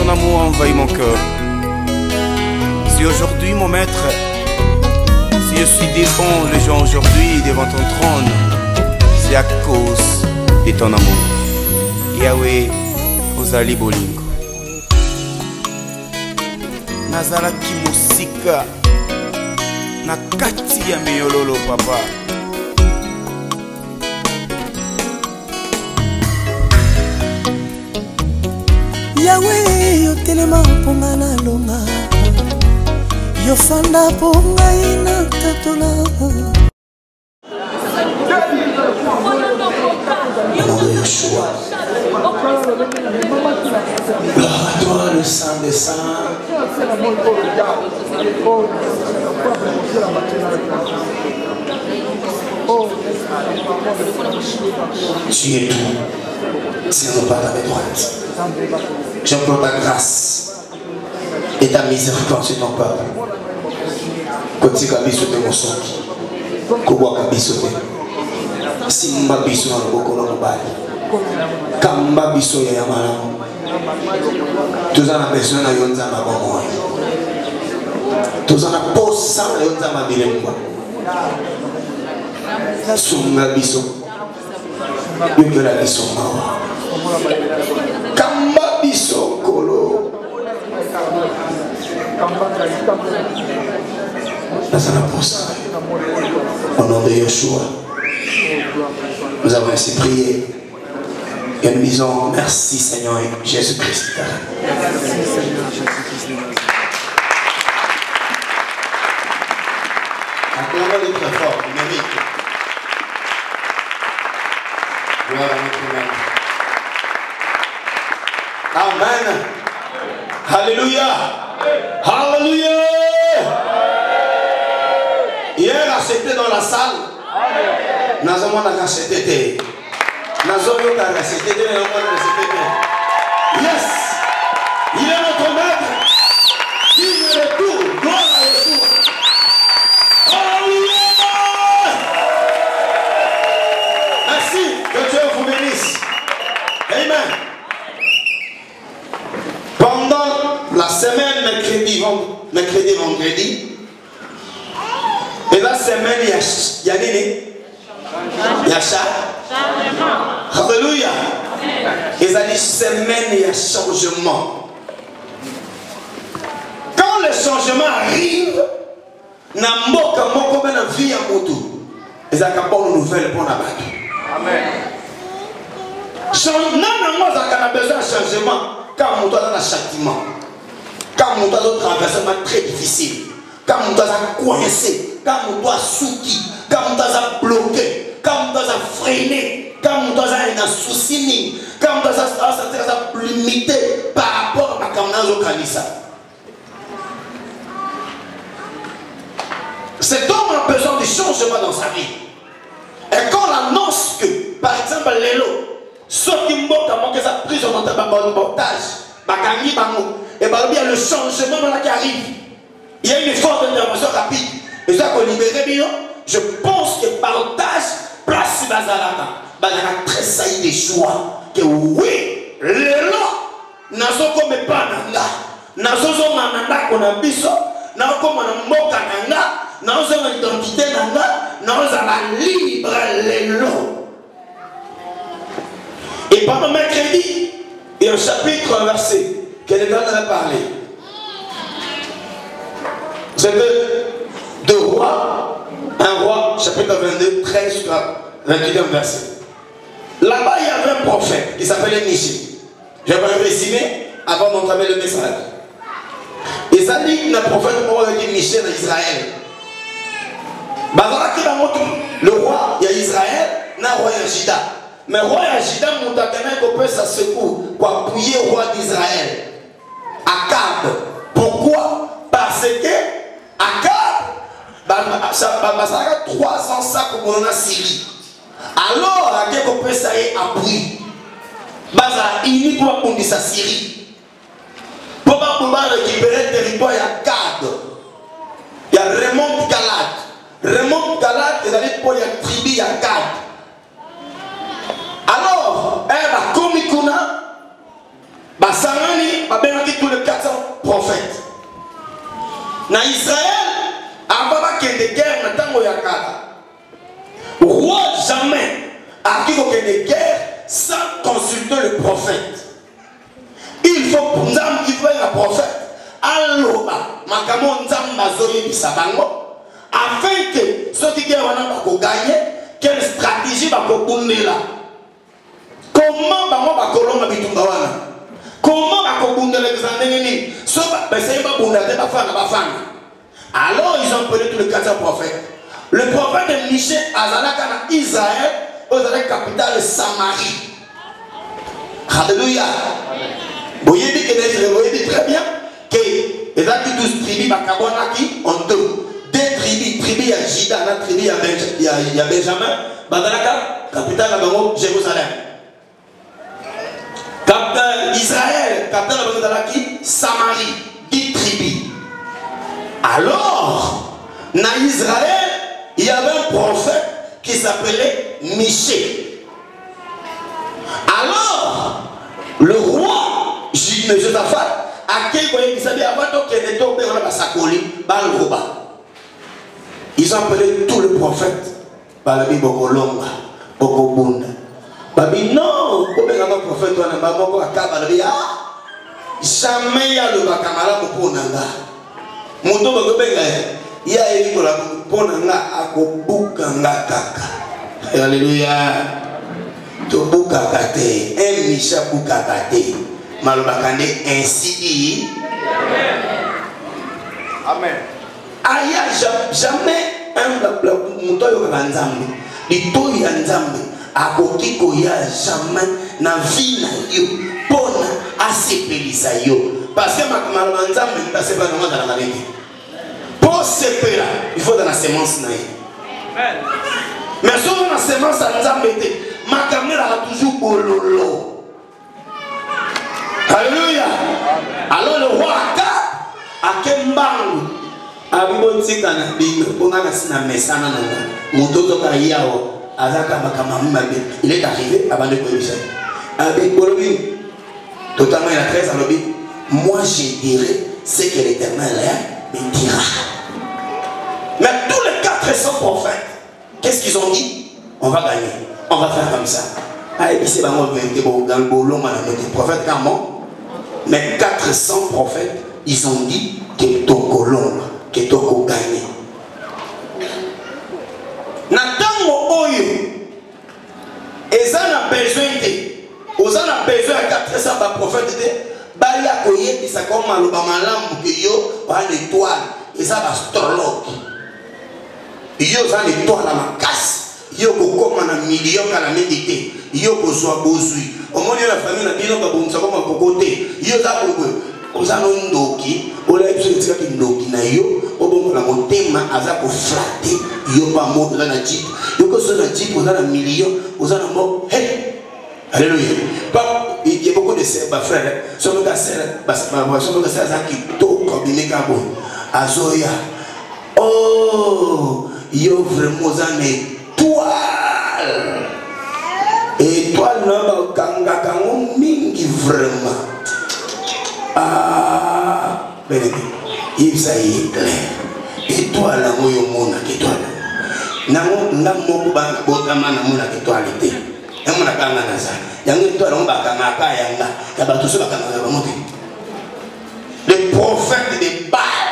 ton amour envahit mon cœur. Si aujourd'hui, mon maître, si je suis devant les gens aujourd'hui, devant ton trône, c'est à cause de ton amour. Yahweh, ozali bolingo. Nazalaki musika na kati ya miyololo papa. Yahweh, yo telema ponga na longa, yo fanda ponga ina tatola. Nom de Yeshua. Gloire à toi, le Saint des Saints. Tu es tout. C'est non pas ta main droite. J'implore ta grâce et ta miséricorde sur ton peuple. Koti kabiso te mosoki. Koboa kabiso te. Simba biso na loboko na mobali. Kamba biso ya malamu. Toza na besoin na yo nzamba bomoi. Toza na posa na yo nzamba bilemba. Sunga biso. Yokola biso mawa. Kamba biso kolo. Dans la posa. Au nom de Yeshua. Nous avons ainsi prié et nous disons merci Seigneur Jésus-Christ. Merci Seigneur Jésus-Christ. Acclamons-le très fort, il mérite. Gloire à notre Maître. Amen. Alléluia. Alléluia. Hier, c'était dans la salle. Nous avons acheté. Yes! Il est notre maître. Digne de tout. Gloire à Yeshua. Alléluia! Merci. Que Dieu vous bénisse. Amen. Pendant la semaine, mercredi, vendredi, et la semaine, il y a Néné. Yacha. Alléluia. Et ça dit semaine, il y a changement. Quand le changement arrive, na mboka moko na vie ya mutu. Ezaka bonne nouvelle pour la bato. Amen. Non, moi ça besoin de changement quand mutu a un châtiment. Quand mutu a un traversement très difficile. Quand mutu a coincé, quand mutu a souki, quand mutu a bloqué. Quand on a freiné, quand on a un souci, quand on a limité par rapport à quand on a organisé. Cet homme a besoin de changement dans sa vie. Et quand on annonce que, par exemple, l'élo, ceux qui m'ont que sa prise en montage, et bien le changement qui arrive, il y a une forte intervention rapide. Et ça qu'on libère, je pense que partage. Place Bazalaka, Bazalaka très saillie des choix. Que oui, l'élo, nazo comme pas nanga, nazo mananda qu'on a biso, nazo comme un moka nanga, nazo une identité nanga, nazo la libre l'élo. Et pendant mercredi, il y a un chapitre, un verset, que les gars en a parlé. C'est de rois. Un roi, chapitre 22, 13 jusqu'à 21 verset. Là-bas, il y avait un prophète qui s'appelait Michée. Je vais résumer avant d'entamer le message. Et ça dit le prophète qui Michée en Israël. Le roi, il y a Israël, il y a le roi Yajida. Mais le roi Yajida, il y a un sa secours pour appuyer le roi d'Israël. Akab. Pourquoi? Parce que Akab, ça a 300 sacs pour la Syrie. Alors, à quel point ça est appris? Il n'y a pas pour sa Syrie. Pour récupérer le territoire, il y a Gad. Il y a Raymond Galad. Raymond Galad, il y a une tribu, il y a Gad. Alors, elle a commis Kuna, Basangani, le prophète. Il faut un prophète. Aloba, makamo nzamba zoye bisabango, afin que ceux qui vont gagner, quelle stratégie va kobundela. Comment va koloma bitumba wana? Comment va kobundela bizandengeni? So ba c'est pas bundela ba fana. Alors ils ont appelé tous les 4 prophètes. Le prophète de Michel Azalaka na Israël, aux capitale Samarie. Alléluia. Vous voyez très bien que les 12 tribus bakabonaki en deux tribus, tribu à Juda, la tribu à Benjamin, Badalaka, capitale à Jérusalem. Israël, capitale à Badalaki, Samarie, 10 tribus. Alors, dans Israël, il y avait un prophète qui s'appelait Michée. Alors, le roi Josaphat a quelqu'un qui savait avant qu'il était tombé dans la Sakoli, ils ont appelé tous les prophètes. Balabi Bokolomba, Bokobunda. Babi non, comme un prophète, on a pas Akabalabi. Jamais il y a le Bakamara pour Nanga. Moto Bokobenga, il y a eu pour Nanga Akobukanga Kaka. Alléluia. Tobuka Kate, un Misha Bukakate. Malobakande ainsi dit. Amen. Aya jamais un mutoyo kanzambe. Litoyi nzambe akoki koya jamais na vie na yo pona asepelisa yo. Parce que malobakande nzambe ta sepa na ngala ngaleki. Pour sepela, il faut dans la sémence na ye. Amen. Mais si on a la sémence nzambe te, makamela a toujours bololo. Alléluia. Alors le roi a Kembangu a bibontika na bino ponga na sina mesana na mutoto ka yao azaka makamami mabe. Il est arrivé avant de connaître. Avec Bolobi totalement la 13 à l'obé. Moi je dirai ce que l'Éternel me dira. Mais tous les 400 prophètes, qu'est-ce qu'ils ont dit? On va gagner. On va faire comme ça. Ah et puis c'est pas moi qui dans le bolon les prophètes comment? Mais 400 prophètes, ils ont dit que Toko Lomba, que Toko gagné. Natango Oyo, ils ont besoin de, ils ont besoin de 400 prophètes de, Baya Koye, qui s'accorde à l'Obamalam, qui yo, par l'étoile, ils ont astrologue. Ils ont l'étoile à ma casse. Yo ko koma na million kana méditer yo ko zwa bozui au moins la famille na bino ba bonza koma kokote yo za ko ozano ndoki ola ipso ki ndoki na yo obongo na motema aza ko flatter yo ba mo na jeep yo ko so na jeep ozana million ozana mo hey alléluia pas il y a beaucoup de sœurs ba frères so ka sœur ba so ka sœur za ki to combiner ka bon azoya oh yo vraiment zane étoile n'a pas kango mingi vraiment. Ah, il s'agit clair. Étoile la moyo mona étoile. Nango ndamo bana botama na mona étoile té. Emona kanga na sa. Yango étoile on ba kanga ka yanga. Ya ba tous ba kanga ba moté. Les prophètes de Baal.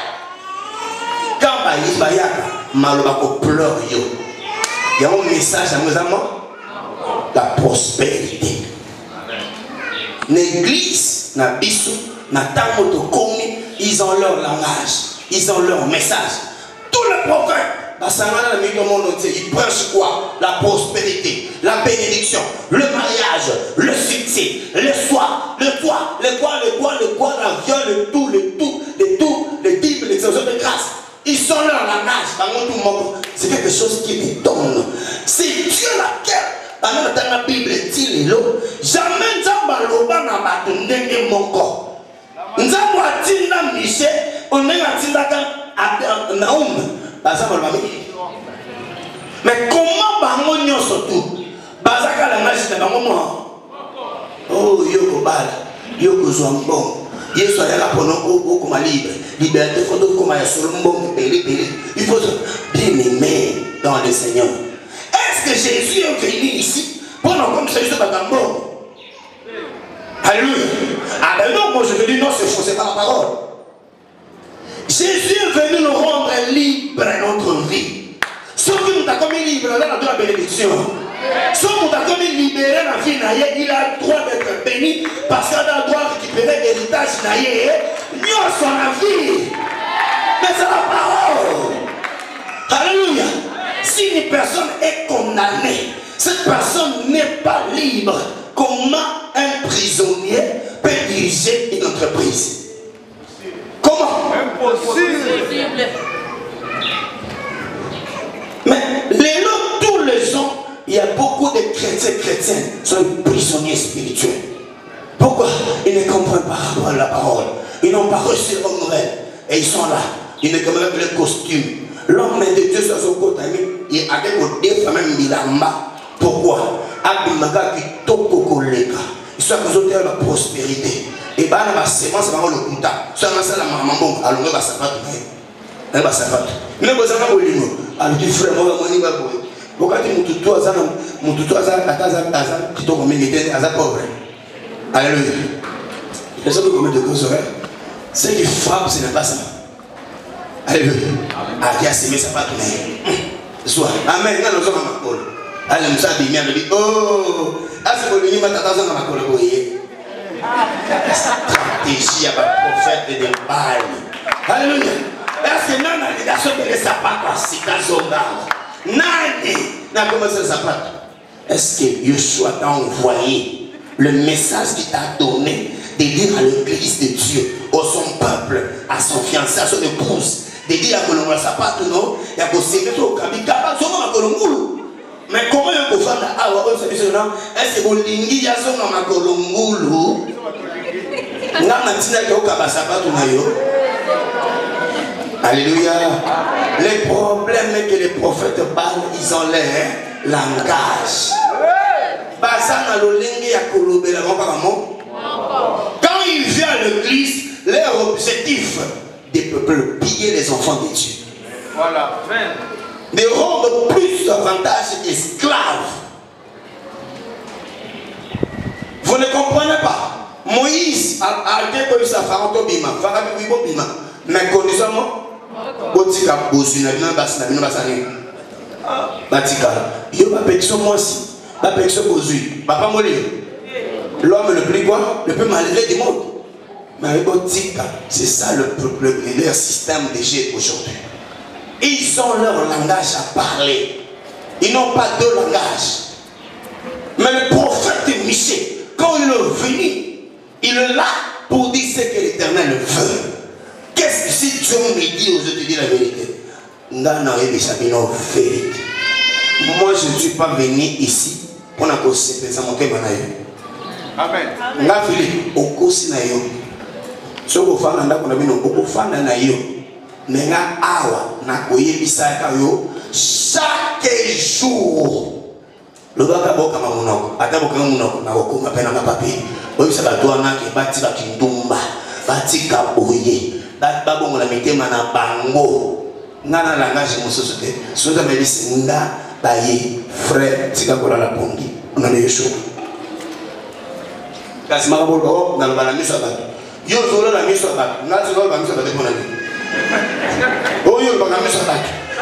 Quand ba yaka maloba ko pleure yo. Il y a un message à nos amants. La prospérité. L'église, na biso, na tamoto komi, ils ont leur langage, ils ont leur message. Tous les prophètes, ils prêchent quoi? La prospérité, la bénédiction, le mariage, le succès, le soir, le toit, la viol, le tout, les dîmes, l'exaucement de grâce. Ils sont leur langage, c'est quelque chose qui les donne. C'est Dieu laquelle, dans la Bible, dit jamais Nzambaloba n'a pas donné mon corps. Nzambatina Miché, on est à Naoum. Mais comment Bangonio surtout? Bazaka la magie de Bangomo. Oh, Yoko Bala, Yoko Zwambon. Yesu ayala pono comme libre. Liberté, il faut comme sur le monde il faut bien aimer dans le Seigneur. Est-ce que Jésus est venu ici pour nous comme Jésus de Bagambo? Alléluia. Ah ben non, moi je te dis non, c'est faux, c'est pas la parole. Jésus est venu nous rendre libre notre vie. Sauf que nous avons mis libre dans la bénédiction. Sauf que nous avons mis libéré la vie, il a le droit d'être béni parce qu'il a le droit de récupérer l'héritage. Nous sommes la vie. Mais c'est la parole. Alléluia. Si une personne est condamnée, cette personne n'est pas libre. Comment un prisonnier peut diriger une entreprise? Comment? Impossible. Mais tous les gens, il y a beaucoup de chrétiens qui sont prisonniers spirituels. Pourquoi? Ils ne comprennent pas la parole. Ils n'ont pas reçu la bonne nouvelle. Et ils sont là. Ils ne connaissent pas le costume. L'homme de Dieu sur son côté, il a des femmes milamba. Pourquoi? Abimaka qui toko koleka. Ils sont causés de la prospérité. Et bien, la sémence va le compta. Soit la maman, alors on va s'appâter. Elle va s'appâter. Mais vous avez un bolino. Alors tu frère, moi, je vais vous dire. Pourquoi tu me tutoies à tu es pauvre. Alléluia. Les gens qui commettent de causes horaires, ceux qui frappent, ce n'est pas ça. Alléluia. Ah, qui a sémé sa patte. Soit. Amen. Nous sommes à ma colle. Allez, nous sommes bien. Oh, ah, c'est pour le niveau de ta dans ma colle. Stratégie à ma prophète de Baal. Alléluia. Est-ce que non, la nation de les sapatos, c'est ta zone. Nani n'a commencé le sapato. Est-ce que Yeshua t'a envoyé le message qu'il t'a donné de dire à l'église de Dieu, à son peuple, à son fiancé, à son épouse, de dire à Colombo sapato, non? Il y a que c'est au Kabika, mais comment il peut faire là? Est-ce que vous l'ingui y a son nom à Colombo? Alléluia. Les problèmes que les prophètes parlent, ils ont leur langage. Quand il vient à l'église, leur objectif des peuples piller les enfants de Dieu. Voilà. De rendre plus davantage esclaves. Vous ne comprenez pas. Moïse a dit que ça fera un bima. Mais connaissez-moi. Botika bozuna bina basina bina basani. Batika. Yo ba pétition moi aussi. Ba pétition bozui. Papa molé. L'homme le plus quoi? Le plus malheureux du monde. Mais Botika, c'est ça leur système de Dieu aujourd'hui. Ils ont leur langage à parler. Ils n'ont pas de langage. Mais le prophète Michée, quand il est venu, il est là pour dire ce que l'Éternel veut. Qu'est-ce que si Dieu me dit, je te dis la vérité? Moi, je ne suis pas venu ici pour la cause de monter mon aïe. Amen. Nga Philippe, au cours na yo. Ce que vous faites, on a vu beaucoup fan na yo. Mais nga awa na koye bisaka yo chaque jour. Le gars qui a boka mamunoko, ata boka mamunoko na okoma pena na papier. Oyo ça va doit na ke bati ba kindumba, bati kaboye. Babongo la mitema na bango ngana langage mususu te soza melisi nga baye frère tika kola la pongi on a le Yeshua kasi makabolo na la miso ba yo zolo la miso ba na zolo la miso ba te pona ni o yo ba na miso ba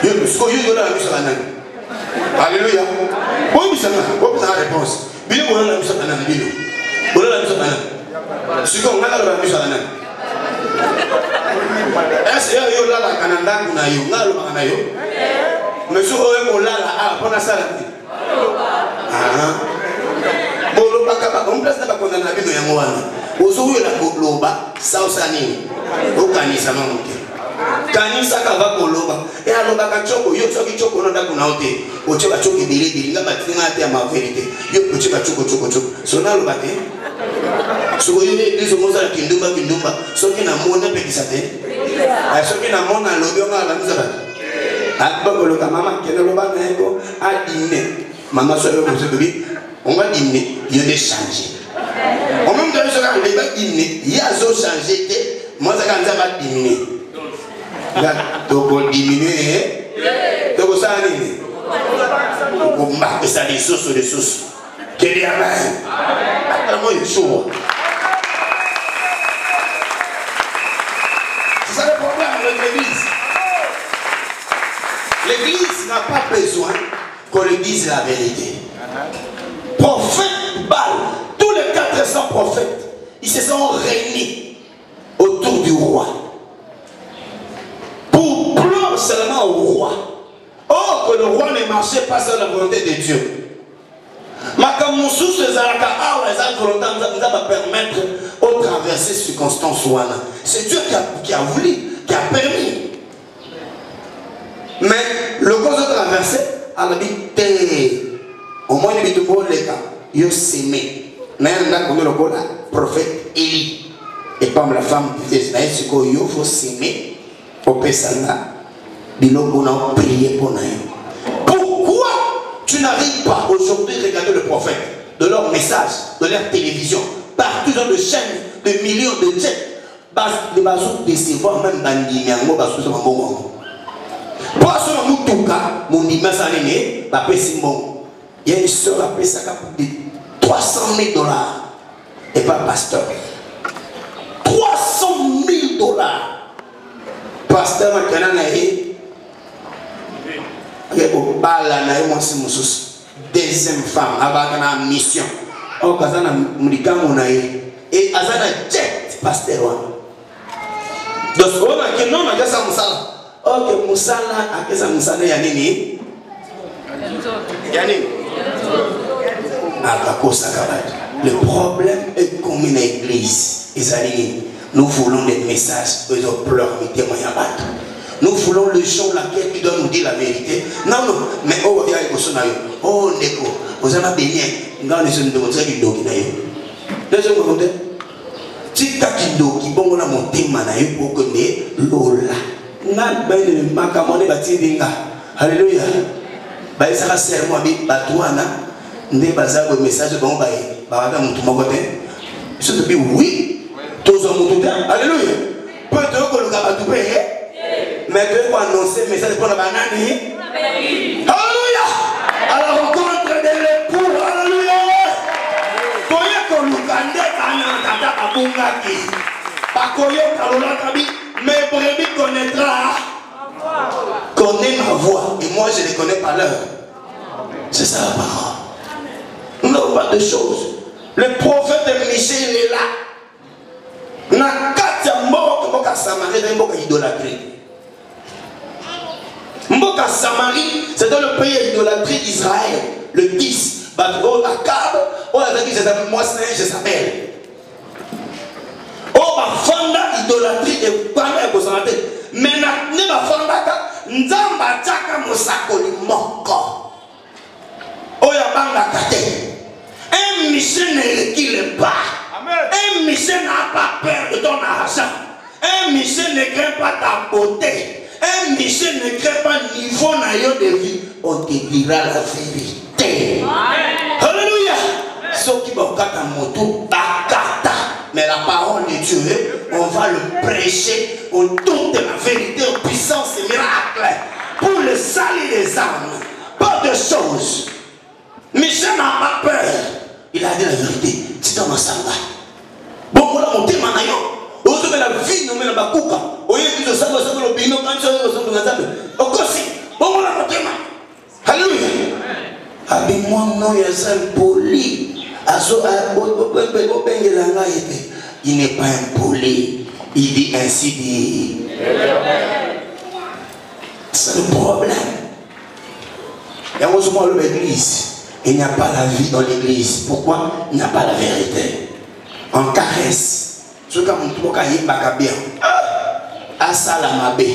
yo sko yo zolo la miso ba nani alléluia o bisana o bisana réponse bino ko la miso ba nani bino o la miso ba nani siko ngala la miso ba nani. Est-ce que vous avez la Canada ou nayo? Ngalo ba nayo? Monsieur oye mo lala ah pona sala ti. Ah. Bolo baka ba on place na ba kona na bino ya mwana. Ozo yo la koloba sausa nini? Okanisa mamuke. Kanisa ka ba koloba. E aloba ka choko yo soki choko no da kuna ote. Oche ba choki bili nga ba tinga ate ma verite. Yo oche ba choko. So na lo ba te. So you need this almost like kindumba. So can a mona pekisate. I so can a mona lobionga la mizaba. At Baboloka Mama can a roba nego at dine. Mama so was a baby. On va dîner, il y a des changements. On même dans le débat dîner, il y a zo changé. Moi ça quand ça va diminuer. Là, donc diminuer. Donc ça arrive. On marque ça des sources. Que des amants. Attends-moi une chose. qu'on lui dise la vérité. Prophète Baal, tous les 400 prophètes, ils se sont réunis autour du roi pour pleurer seulement au roi. Or que le roi ne marchait pas sur la volonté de Dieu. La volonté nous va permettre de traverser ces circonstances. C'est Dieu qui a voulu, qui a permis. Mais le cause de traverser, on a dit, au moins il y a sémé. Il y a le prophète Élie. Et comme la femme disait, il faut s'aimer au Pessana. Il faut prier pour nous. Pourquoi tu n'arrives pas aujourd'hui à regarder le prophète, de leur message, de leur télévision, partout dans les chaînes, de millions de jets, de bazou décevoir même dans l'Ignango, parce que c'est un bon moment. Pour ce moment, mon dimanche à l'année, il y a une soeur à payer ça pour 300 000 $. Et pas pasteur. 300 000 $. Pasteur maintenant deuxième femme avec une mission. Oh, kazana mlikango na et azana jet pasteur. Donc on a que non na kasa musala. OK musala akesa musala ya nini? Ya nini? Akakosa kabati. Le problème est comme une église. Nous voulons des messages, ils ont pleuré, nous voulons le jour laquelle tu dois nous dire la vérité. Non, non, mais oh, il y a une chose. Oh, Neko, vous avez béni. Nous avons besoin de vous dire qu'il y a une chose. Si tu as dit qu'il y a un thème pour que Lola. Nous avons besoin alléluia. Ça va serment avec Batouana. Nous avons un message pour vous. Je te dis oui. Tous en montant. Alléluia. Peut-être que le gars va tout payer. Mais Dieu va annoncer le message pour la banane. Alléluia. À la rencontre de l'époux. Alléluia. Koye kolukande kanantata kabungaki. Pakoye kalolakabi. Mes brebis connaîtra. Connais ma voix. Et moi je ne connais pas l'heure. C'est ça la parole. Nous n'avons pas de choses. Le prophète de Michel est là. Nakati ya mboka Samarie na mboka idolâtrie. Mboka Samarie, c'est dans le pays idolâtrie d'Israël. Le 10. Bateau Akab, on a dit que moi c'est Jézabel. Oh, ma fanda idolâtrie et pas même aux amateurs. Mais ne ma fanda ka nzamba tchaka mosakoli moko. Oh ya banga kate. Un Michel ne qu'il pas. Un Michel n'a pas peur de ton argent. Un Michel ne craint pas ta beauté. Un Michel ne craint pas le niveau de vie. On te dira la vérité. Alléluia. Ce qui va faire moto, mais la parole de Dieu, on va le prêcher en toute la vérité, en puissance et miracle. Pour le salut des âmes. Pas de choses. Michel n'a pas peur. Il a dit la vérité. C'est dans ma samba. Bon, voilà mon thème. On se met la vie, on met la bakouka. On y est de ça, on se met le bino, quand tu es au centre. Bon, voilà mon thème. Alléluia. Abimoi, non, il y a ça impoli. Il n'est pas impoli. Il dit ainsi dit. C'est le problème. Et on se voit à l'église. Il n'y a pas la vie dans l'église. Pourquoi? Il n'y a pas la vérité. On caresse. Ce que mon tour a bien. Asalamabe.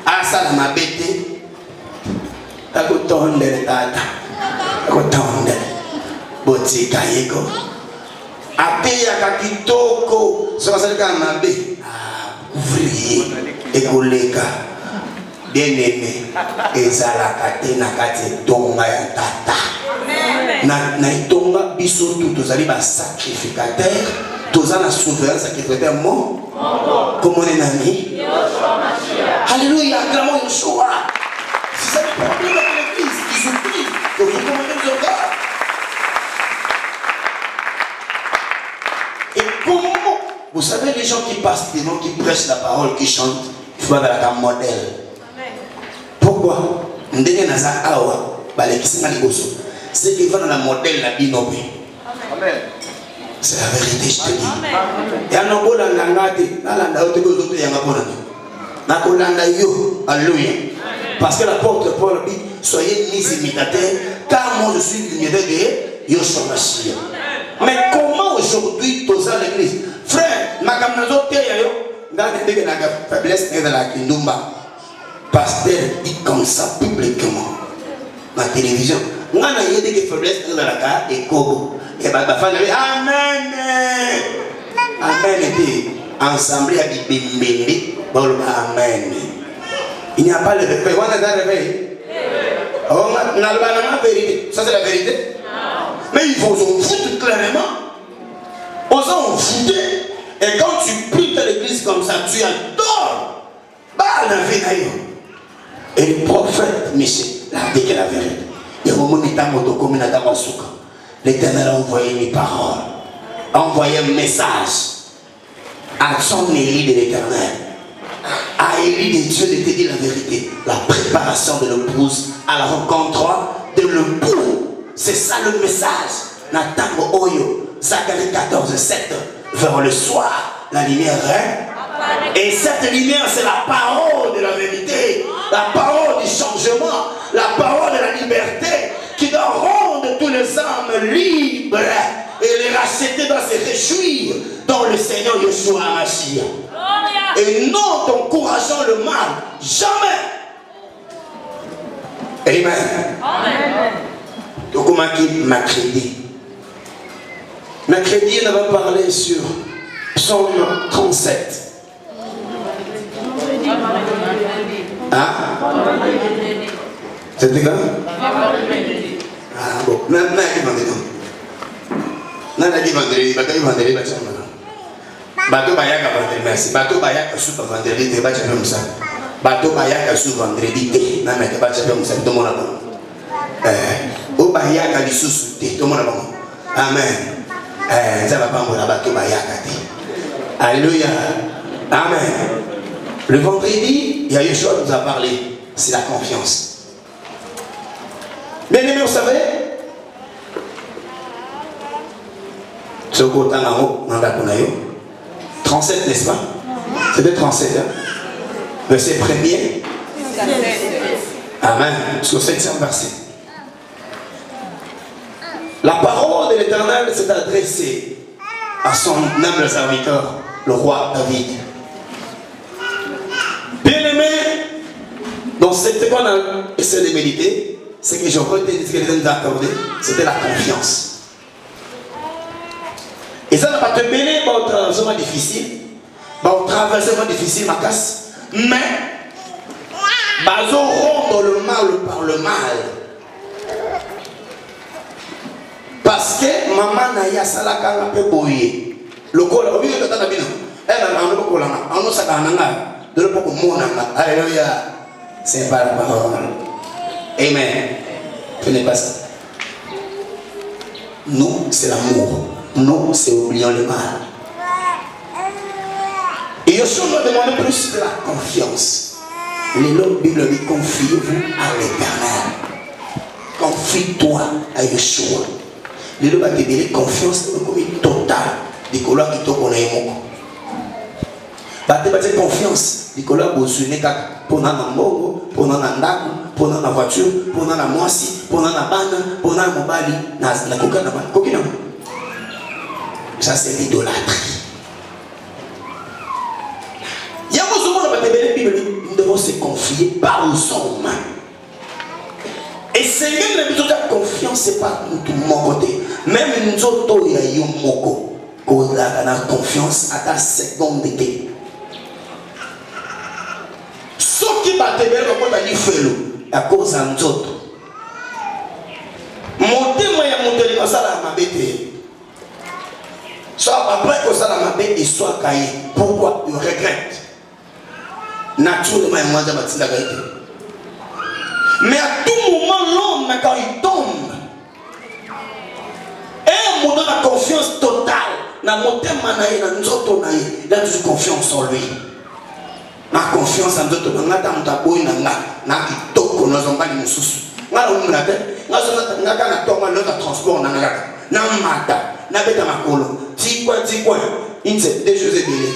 Asalamabe. Takotonde tata. Takotonde. Boti kayeko. Apeya kakitoko. Ce que c'est le mabe. Ouvrier. Écoleka. Bien-aimé. Ezalakate nakate tonga ya tata. Na itonga biso tout tozali ba sacrificateur tozana souverain sacrificateur mo comme on est nani alléluia acclamons Yeshua. C'est ça le problème de l'église qui s'oublie que vous commandez les organes. Et comment vous savez les gens qui passent devant, qui prêchent la parole, qui chantent, il faut avoir un modèle. Pourquoi ndenge naza awa c'est qui va dans la modèle la binobé. C'est la vérité, je te dis. Et à nos alléluia. Parce que l'apôtre Paul dit, soyez mis imitateurs, car moi je suis l'unité de Yoshua Mashiach. Mais comment aujourd'hui tous à l'église? Frère, ma faiblesse est dans la Kindumba. Pasteur dit comme ça publiquement. Ma télévision. On a des faiblesses dans la carte et Kobo. Et bah, amen. Amen. Ensemble à Bibémé. Amen. Il n'y a pas le réveil. On a le réveil. On a la vérité. Ça c'est la vérité. Mais il faut s'en foutre clairement. On s'en fout. Et quand tu pries à l'église comme ça, tu adores. Bah, la vie. Et le prophète Michel a dit que la vérité. L'Éternel a envoyé une parole, a envoyé un message à son Élie de l'Éternel, à Élie de Dieu de te dire la vérité, la préparation de l'épouse à la rencontre de l'époux. C'est ça le message. Nathan Oyo, Zacharie 14, 7, vers le soir, la lumière est. Et cette lumière, c'est la parole de la vérité, la parole du changement, la parole de la liberté qui doit rendre tous les âmes libres et les racheter doit se réjouir dans le Seigneur Yoshua Mashiach. Et non d'encourageant le mal, jamais. Amen. Donc on m'a dit Macrédit. Macrédit, on va parler sur Psaume 37. Hein? C'était quoi? Ah bon, n'a dit vendredi. N'a dit vendredi, bateau bayaka vendredi, merci. Bateau bayaka sous vendredi, tu vas comme ça. Bateau bayaka sous vendredi, n'a pas comme ça, tout le monde a bon. Au bayaka du sous, tout le monde a bon. Amen. Ça va pas mon bateau bayaka. Alléluia. Amen. Le vendredi, il y a une chose nous a parlé, c'est la confiance. Bien aimé, vous savez, ce côté en haut, 37, n'est-ce pas? C'était 37, hein? Verset 1er. Amen. Jusqu'au 7e verset. La parole de l'Éternel s'est adressée à son humble serviteur, le roi David. Bien aimé, dans cette qu'on a essayé de méditer, c'est que j'aurais été ce qu'elle nous a accordé, c'était la confiance. Et ça n'a pas te mêler au traversement difficile, au traversement difficile, ma casse, mais rendre le mal par le mal. Parce que maman n'a pas salaka un peu boyé. Le col a vu que tu as bien. Elle a un peu collant. On nous a de le beaucoup mon alléluia. C'est pas la parole. Amen. Ce n'est pas ça. Nous, c'est l'amour. Nous, c'est oubliant le mal. Et Yoshua nous demande plus de la confiance. Les autres Bible dit confiez-vous à l'Éternel. Confie-toi à Yoshua. Les autres va te dire confiance totale. Des colons qui te connaissent. Bah, tu confiance. Les colons qui te connaissent. Pour la mbongo, pour la ndako, pour la voiture, pour la moisi, pour la bana, pour la mobali, la coquine. Ça c'est l'idolâtrie. Il y a beaucoup de Bible, nous devons se confier par aux hommes. Et Seigneur, la confiance, ce n'est pas tout mon côté. Même nous autres, il y a eu un moko. Qu'on a confiance à ta seconde été. Ce qui va te dire comment tu as fait à cause de nous autres. Monter, moi, il y a monté comme ça dans ma bête. Soit après que ça dans ma bête et soit caillé. Pourquoi? Je regrette. Naturellement, moi, je vais te dire. Mais à tout moment, l'homme, quand il tombe, et on donne la confiance totale. Dans mon thème, il a toujours confiance en lui. La confiance en d'autres, on a dans ta bouille, on a qui toque, on a zambali moussous. nga na umuna te nga so nga kana tonga le transport na ngaka na mata na beta makolo ti quoi une c'est des choses belé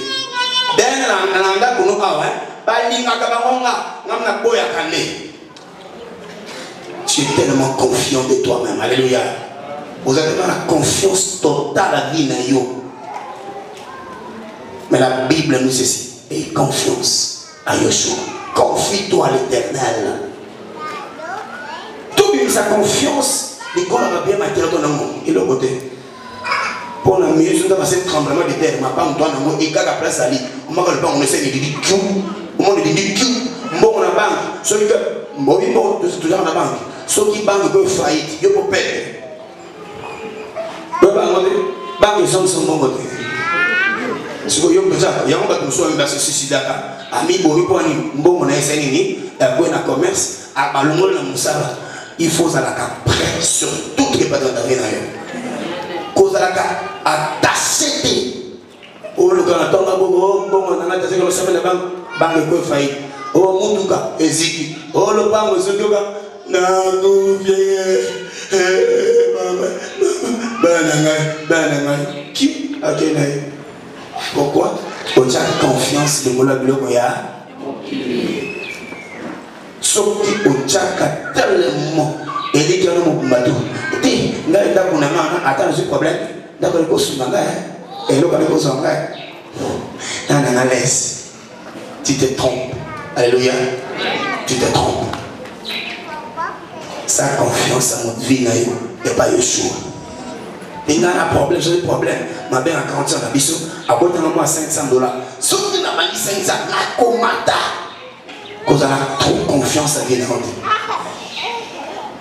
ben na nga kuno awa balinga ka bangonga ngamna boya kane. Tu es tellement confiant de toi-même. Alléluia. Vous avez la confiance totale à vie na yo. Mais la Bible nous dit et confiance à Yeshua. Confie-toi à l'Éternel. Tout sa confiance, l'école va bien m'attirer ton amour. Et le côté. Pour la mieux, je dois passer tremblement de terre. Ma femme, toi, amour, et quand la place à l'île, on m'a dit, on essaie de dire Q. On m'a dit Q. Bon, on a banque. Celui que, bon, c'est toujours dans la banque. Ceux qui banque peuvent faillite, ils peuvent perdre. Banque, ils sont bon côté. Si vous avez déjà, il y a un peu de choses qui se suicident. Ami, bon, bon, on a essayé, il y a un commerce, à Balongo, il faut aller prêt sur toutes les patentes d'avenir. Cause à la attaché. Oh, le canton, bon, on a attaché comme ça, la banque peut faillir. Oh, Moutouka, Eziki. Oh, le banque, ce yoga. Nanou, vieille. Banangai. Qui a gagné? Pourquoi? On a confiance de mon Goya. Sauf qu'on a tellement. Et dit qu'il y a un bateau. Dis, là, il y a un problème. D'accord, il y a un et là, il y a un laisse. Tu te trompes. Alléluia. Tu te trompes. Sa confiance à notre vie n'est pas Yeshua. Il y a un problème, j'ai un problème. Ma mère a 40 ans, à côté de moi $500. Sauf que n'a pas dit 500, la comata. Cause elle a trop confiance à Dieu.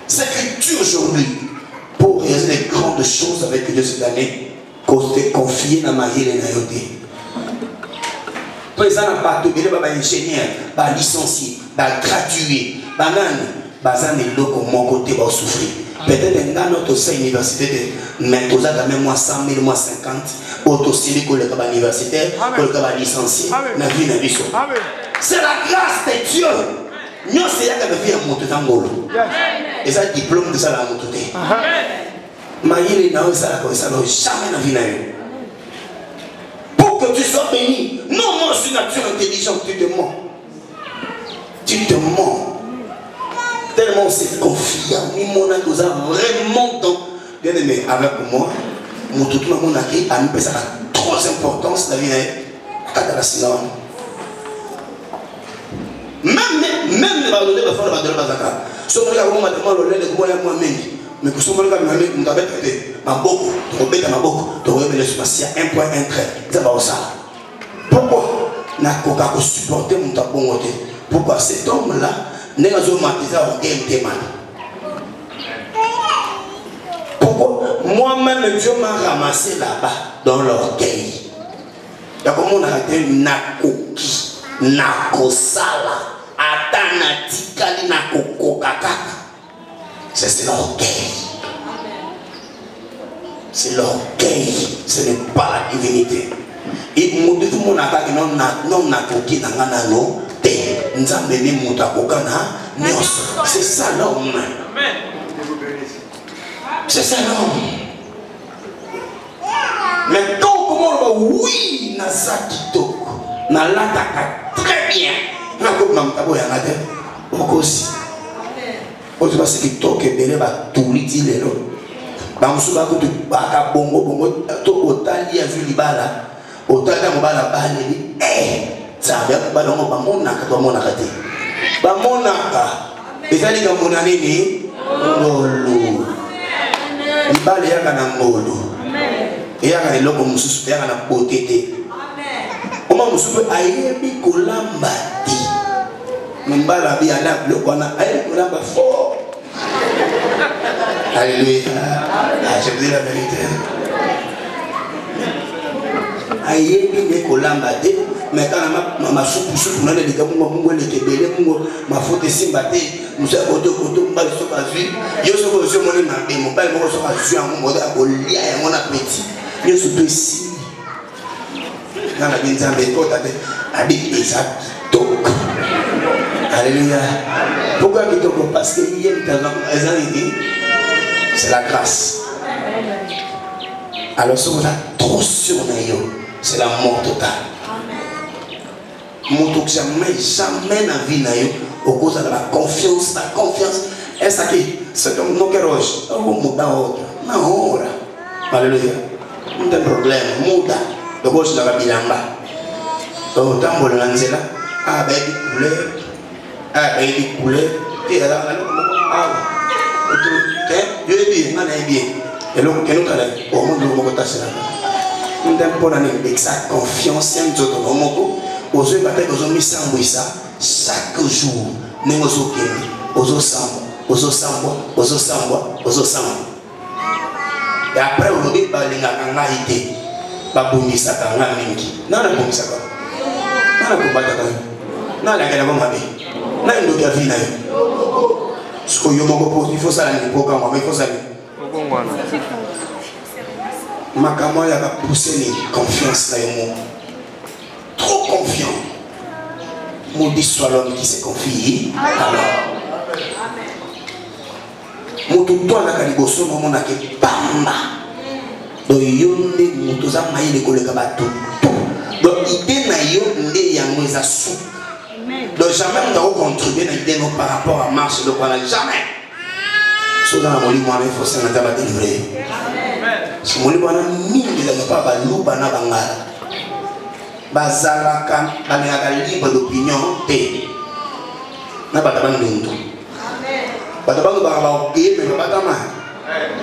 C'est que tu aujourd'hui, pour réaliser les grandes choses avec Dieu cette année, cause de confier dans ma vie et dans ma vie. Présent n'a pas de ingénieur, pas licencié, pas gratuit, pas nan, pas un élo comme mon côté va souffrir. Peut-être un gars notre université, mais tous à même moi 100 000, moi 50, auto civique pour le cabane universitaire, pour le cabane licencié, na vie na vie. C'est la grâce de Dieu. Nous c'est là que vie à monter dans l'eau. Et ça diplôme de ça la monter. Mais il est dans ça comme ça jamais na vie na vie. Pour que tu sois béni, non moi je suis nature intelligente, tu te mens. Tu te mens. Tellement c'est confiant, mon âme nous a vraiment dans. Bien aimé, avec moi, mon tout le monde a dit, à nous, ça a trop d'importance dans la vie de la Sina. Même les ballons de la fin de la Bazaka. Sauf que là, on m'a demandé le lait de moi-même. Mais que ce soit le cas, nous avons traité ma beaucoup, tu rebelles ma beaucoup, tu rebelles le spatial, un point, un trait. Ça va au ça. Pourquoi n'a pas supporté mon tabou? Pourquoi cet homme-là? Pourquoi? Moi-même, Dieu m'a ramassé là-bas dans l'orgueil. Il y a comme on a dit Nakoki, Nakosala, Atanatikali, Nakokokaka. C'est l'orgueil. C'est l'orgueil. Ce n'est pas la divinité. Et tout le monde a dit non, Nakoki, Nanganano. C'est ça l'homme. C'est ça l'homme. Mais quand comment on va oui, Nazaki Toko, Nalataka très bien. Nakopamtabo Yanade, aussi. On se passe qui toque et belé va tout l'utile. Bamsuba Kutu Baka Bongo Bongo, Otali a vu l'Ibala, Otali Mobala Bali, ça vient pas dans mon bamonaka, toi mon arrêté. Bamonaka, et ça dit que mon année n'est Molo. Il va aller à Molo. Et à la loco Moussou, et à la potete. On m'a Moussou, aïe, Kolambati. Mbala bi ala bloc on a aïe Kolamba fort. Alléluia. Je vous dis la vérité. Aïe, Kolambati. Mais quand ma soupe, on a des gars, ma faute est simbaté, nous avons deux côtés, nous avons deux côtés, nous avons deux côtés, nous avons deux appétit. Nous sommes ici. Dans la vie, nous avons des côtés, avec des actes. Alléluia. Pourquoi kitoko? Parce que c'est la grâce. Alors si on a trop sur nous, c'est la mort totale. Mon jamais dans la vie au cause de la confiance, est-ce que c'est comme nos roches non, alléluia. Pas de problème, muda. Le gauche de la bilamba. Au temps de l'anzela, avec des couleurs, et là, Dieu est bien, on est bien. Et l'autre, nous allons au monde de l'homocotation. Nous avons sa confiance, aux yeux battus, aux hommes sans chaque jour, nous sommes et après, on dit que les gens ont été babumisa kanga mingi. Nana bumisa ka. Nana kubata ka. Nana kena bomba be. Nana ndo kia vina yo. Siko yo moko po il faut ça ni poka moi il faut ça ni. Okongwana. Makamo ya ka pousser ni confiance na yo. Trop confiant. Maudit soit l'homme qui se confie. Alors. Moto na kaliboso mo na ke pamba do yonde moto za mai le koleka bato do idée na yo nde yango eza sou donc jamais on doit contribuer na idée non par rapport à marche de quoi jamais so dans la molimo il faut se na taba délivrer so molimo na mingi la pas ba luba na bangala bazalaka balaka libre d'opinion te na bataba ndundu Batabango baraba oké mais batama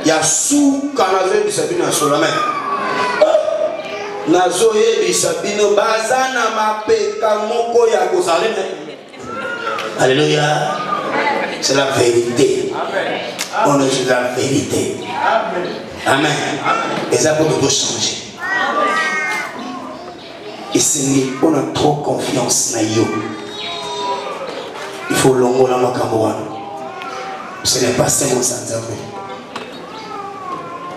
ya sou kanazo bisabino solomé nazo ye bisabino bazana mapeka moko ya kozalema. Alléluia. C'est la vérité. On est sur la vérité. Amen. Et ça peut tout changer. Et c'est on a trop confiance na yo. Il faut longola makamboano. Ce n'est pas seulement sans avouer.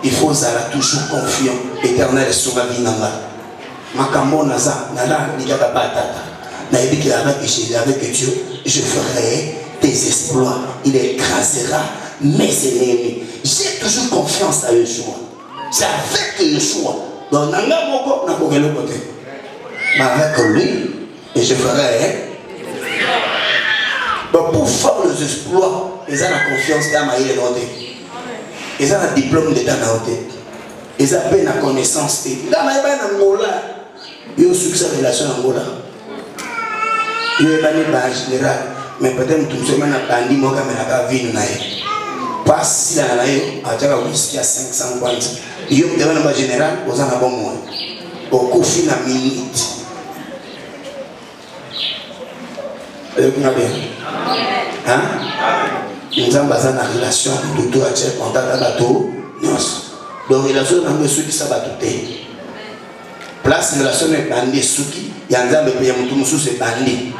Il faut être toujours confiant. Éternel sur la vie nanga. Makambo naza nala nikaka patata. Na ebiki avec Dieu, je ferai tes exploits. Il écrasera mes ennemis. J'ai toujours confiance à Yeshua. C'est avec Yeshua. Donc nanga moko na kokelo côté. Mais avec lui, et je ferai. Donc pour faire les exploits, ils ont la confiance dans ma vie. Ils ont le diplôme d'état dans la tête. Ils ont la connaissance. Dans ma vie, ils ont succès de relation en Angola. Ils ont en général. Mais peut-être que tout le monde a bandit, moi, comme la vie, pas si la naïe, à dire whisky à 550. Ils ont en général, aux en bon moins. Au coup, fin à minute. Vous bien? Hein? Nous avons besoin de relation de tout à tiers contact à bateau. Donc, relation de ceux qui savent tout. Place relation de bandit, ceux qui y a un peu de temps, c'est bandit.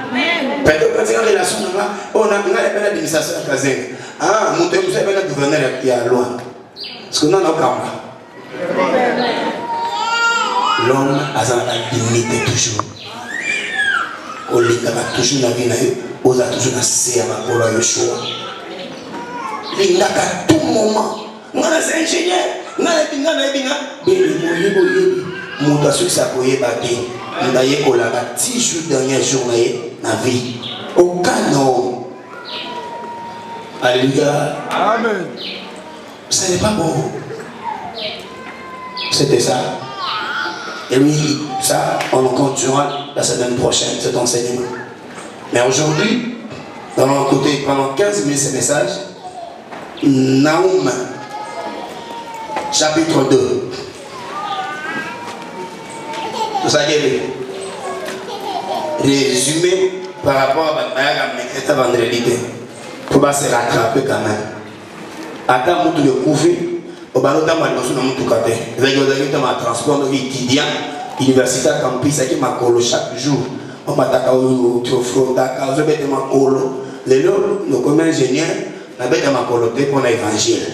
Peut-être que c'est une relation de là, on a une administration à Kazeng. Ah, nous avons un gouverneur qui est à loin. Parce que nous avons un camp. L'homme a la dignité toujours. On a toujours la vie, on a toujours la serre pour le choix. Il n'a qu'à tout moment. On a des ingénieurs, on a des ingénieurs. Mon assuré ça pour y battre. On a eu 10 jours dernière journée dans la vie. Aucun homme. Alléluia. Amen. Ce n'est pas bon. C'était ça. Et oui, ça, on continuera la semaine prochaine, cet enseignement. Mais aujourd'hui, nous allons écouter pendant 15 minutes ce message. Naoum, chapitre 2. Tout ça qui est résumé par rapport à ma vendredi. Pour pas se rattraper quand même. Attends, nous le couvrir. Au ballon d'âme, nous sommes tout capés. Vous avez un transport étudiant, universitaire, campus, qui m'a collé chaque jour. On m'a attaqué au Théophile, Dakar, je vais te m'accoler. Les lots, nous comme ingénieurs, nous avons m'accoler pour l'évangile.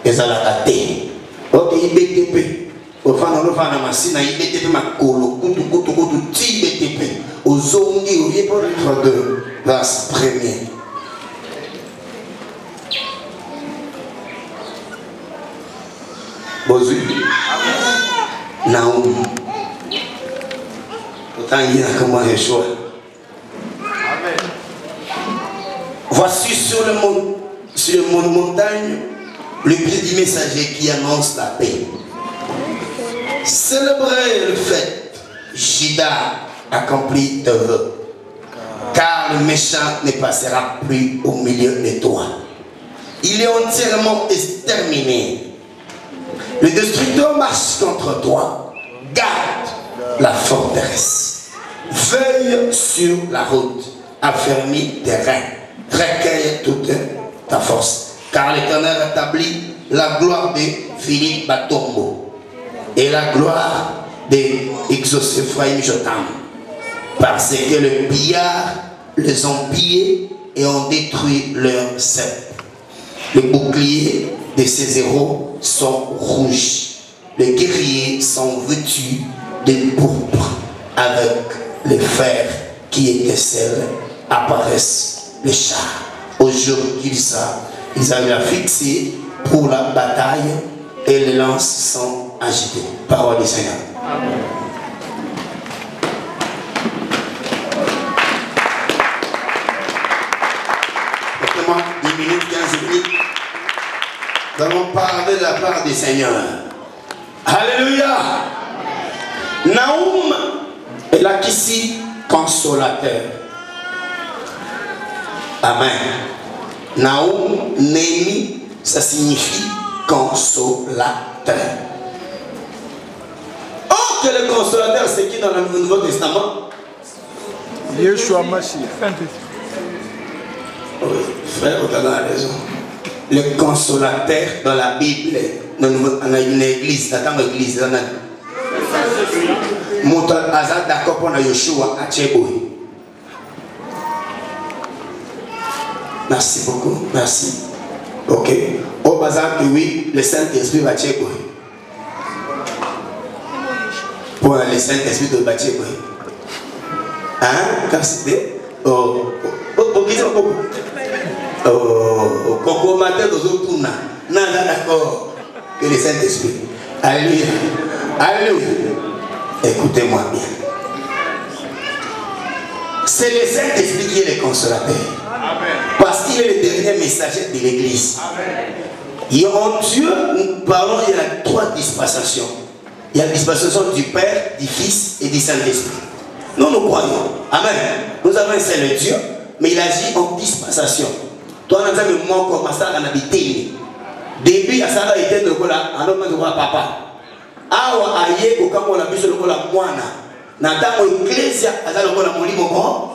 Et ça l'a gâté. Ok, IBTP. Au fond, nous avons ma machine, IBTP m'accoler, coutou, IBTP. Aux zombies, au lieu pour être 2, verset 1er. Voici sur le montagne le cri du messager qui annonce la paix. Célébrez le fait, Juda accomplit de vœux, car le méchant ne passera plus au milieu de toi. Il est entièrement exterminé. Le destructeur marche contre toi. Garde la forteresse. Veille sur la route. Affermis tes reins. Recueille toute ta force. Car l'Éternel rétablit la gloire de Philippe Batombo et la gloire d'Exoséphraïm Jotam. Parce que le pillard les ont pillés et ont détruit leur cep. Les boucliers de ces héros sont rouges. Les guerriers sont vêtus de pourpre. Avec les fers qui étincellent apparaissent les chars. Aujourd'hui, ils avaient fixé pour la bataille et les lances sont agitées. Parole du Seigneur. Amen. Exactement 10 minutes, 15 minutes. Nous allons parler de la part du Seigneur. Alléluia. Naoum est là qu'ici consolateur. Amen. Naoum, Némi, ça signifie consolateur. Oh, que le consolateur, c'est qui dans le Nouveau Testament? Yeshua Mashiach. Oui, frère, vous avez raison. Le consolateur dans la Bible, dans une église, dans l'église, dans la d'accord pour Yeshua à Tchéboué. Merci beaucoup, merci. Ok. Au bazar, oui, le Saint-Esprit va Tchéboué. Pour le Saint-Esprit de Tchéboué. Hein? Quand c'était? Oh, Coco matin dans un tournant. Non, d'accord. Que le Saint-Esprit. Alléluia. Alléluia. Écoutez-moi bien. C'est le Saint-Esprit qui est le consolateur. Parce qu'il est le dernier messager de l'église. Et en Dieu, nous parlons, il y a 3 dispensations. Il y a la dispensation du Père, du Fils et du Saint-Esprit. Nous, nous croyons. Amen. Nous avons un seul Dieu, mais il agit en dispensation. Toi, nous avons un mot comme ça, on habité. Début, ça a été le cola, un homme de papa. Awa aye, au cas où on a vu sur le cola moana. Nata l'Église, à le cola moli moko.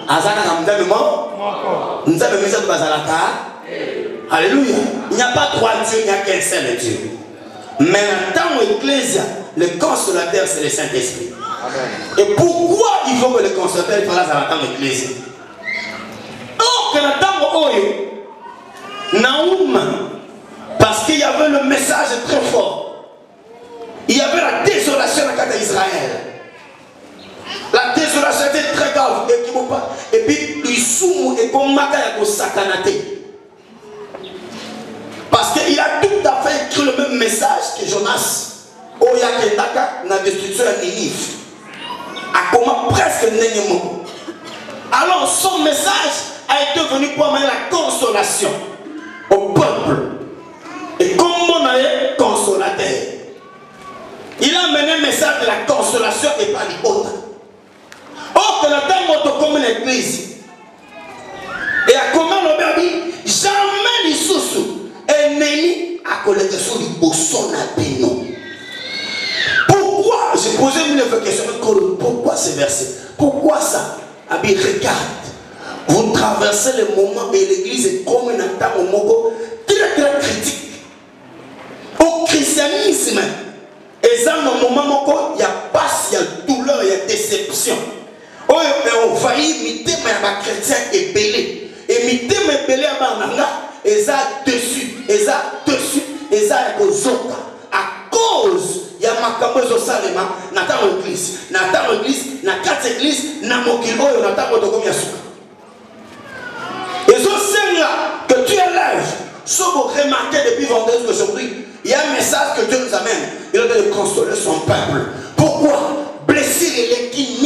Azana kamdame mo. Nous avons mis ça de Bazalaka. Alléluia. Il n'y a pas 3 dieux, il n'y a qu'un seul Dieu. Mais dans l'Église, le consolateur, c'est le Saint-Esprit. Et pourquoi il faut que le consolateur fasse dans l'église? Oh, que la dame Oyo, Naoum, parce qu'il y avait le message très fort. Il y avait la désolation dans le cas d'Israël. La désolation était très grave. Et puis, il soumou et comme Maka et Sakanaté. Parce qu'il a tout à fait écrit le même message que Jonas. Oya Kendaka, dans la destruction de Ninive. À comment presque Nénémo. Alors son message a été venu pour amener la consolation au peuple. Et comme on a été consolateur, il a amené un message de la consolation et pas du autre. Or que la dame comme l'église. Et à comment le dit jamais les sous ennemi à collecter sur les bossons à pénon. Pourquoi? J'ai posé une question. Pourquoi ces versets? Pourquoi ça? Abi, regarde. Vous traversez le moment et l'église est comme un temps au moment très très critique. Au christianisme, et dans le moment il y a passe, il y a douleur, il y a déception. On va imiter mes chrétiens et belé. Imiter mes belé à Bananga, et ça dessus, et ça dessus, et ça à cause. Il y a ma au Salema, Nathan l'église, Nathan l'église, na 4 églises, na Mokilo, Nathan Motokomiasuka. Et ce Seigneur que tu élèves, ce que vous remarquez depuis vendredi aujourd'hui, il y a un message que Dieu nous amène. Il a de consoler son peuple. Pourquoi? Blessir les qui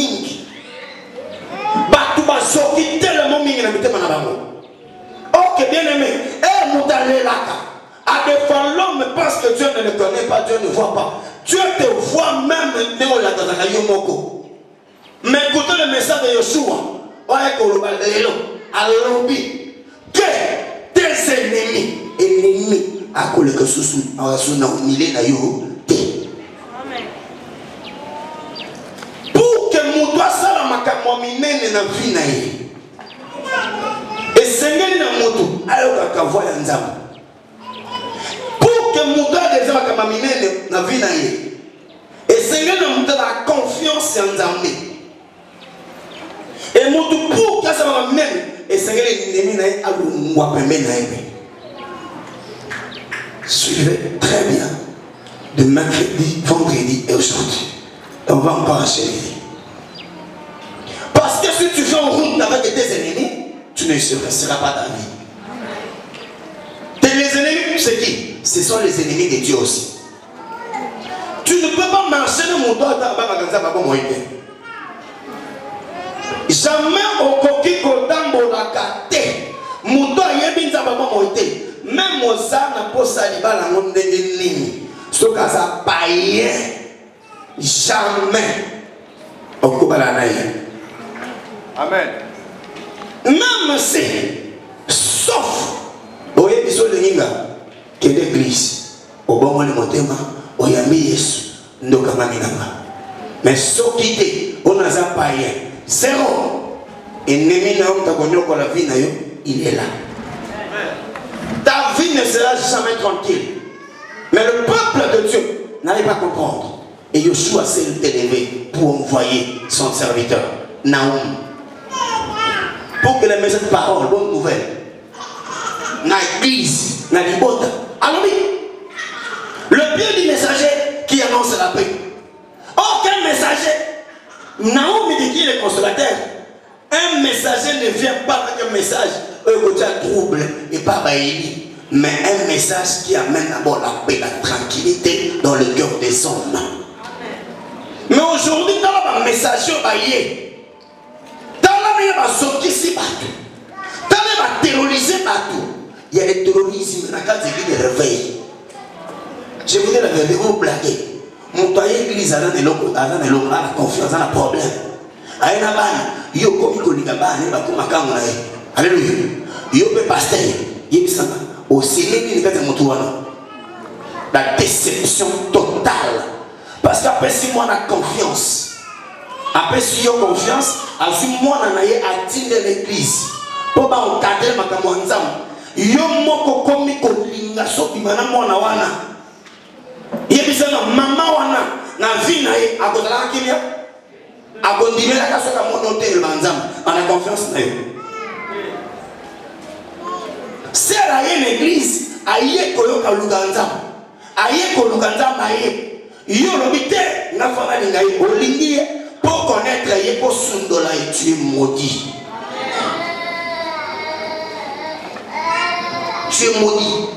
à défendre l'homme parce que Dieu ne le connaît pas, Dieu ne voit pas. Dieu te voit même mais écoutez le message de Yoshua. Que tes ennemis à cause que sous pour que mon doigt ça la makamomine na vie na ye et sengeli na moto alors kavoya nzambe pour que mon doigt des makamomine na vie na ye et sengeli na moto la confiance en nzambe et moto pour que ça va même et sengeli nemi na ye alungwa pembe na ye. Suivez très bien de mercredi, vendredi et aujourd'hui. On va encore enchaîner. Parce que si tu fais en route avec tes ennemis, tu ne seras pas ta vie. Les ennemis, c'est qui? Ce sont les ennemis de Dieu aussi. Tu ne peux pas marcher dans mon doigt jamais au coquille kotambo la kate. Mon doigt yebinza baba moite. Même aux âmes pour saliba la monde de l'ennemi. Ce que ça paye. Jamais. Amen. Même si, sauf, voyez, ils sont les ninga, que l'église, au bon moment, au yami Yesu, nous kamaminama. Mais ce qui est, on a ça paye. Zéro. Et n'emi na on t'a connu pour la vie, il est là. Ta vie ne sera jamais tranquille. Mais le peuple de Dieu n'allait pas comprendre. Et Yoshua s'est élevé pour envoyer son serviteur, Naoum, pour que les messages de parole, bonne nouvelle, dans l'église, dans l'ibota. Alors oui, le bien du messager qui annonce la paix. Aucun messager, Naoum dit qu'il est consolateur. Un messager ne vient pas avec un message, trouble et pas bailli, mais un message qui amène d'abord la paix, la tranquillité dans le cœur des hommes. Mais aujourd'hui, dans le message, dans le terroriser partout. Il y a le terrorisme dans le cadre de réveil. Je vous dis la vérité, vous blaguez. Mon toit église a la confiance, a un problème. Alléluia. Il y a pasteur, il y a aussi la déception totale. Parce qu'après si moi on a confiance, après si on a confiance, après moi on a atteint l'église. Pour encadrer ma camonzam, yo moko komi kolinga sopi mana mwana wana. Yebisa na mama wana na vie na ye akodala kimia. Akondime la kasoka monote le manzam, on a confiance na yo. C'est la l'église, aïe koyoka luganzam. Aïe ko luganzam aïe. Yo lobite na fana lingaye olingi pour connaître ye pour sundola et tu es maudit. Tu es maudit.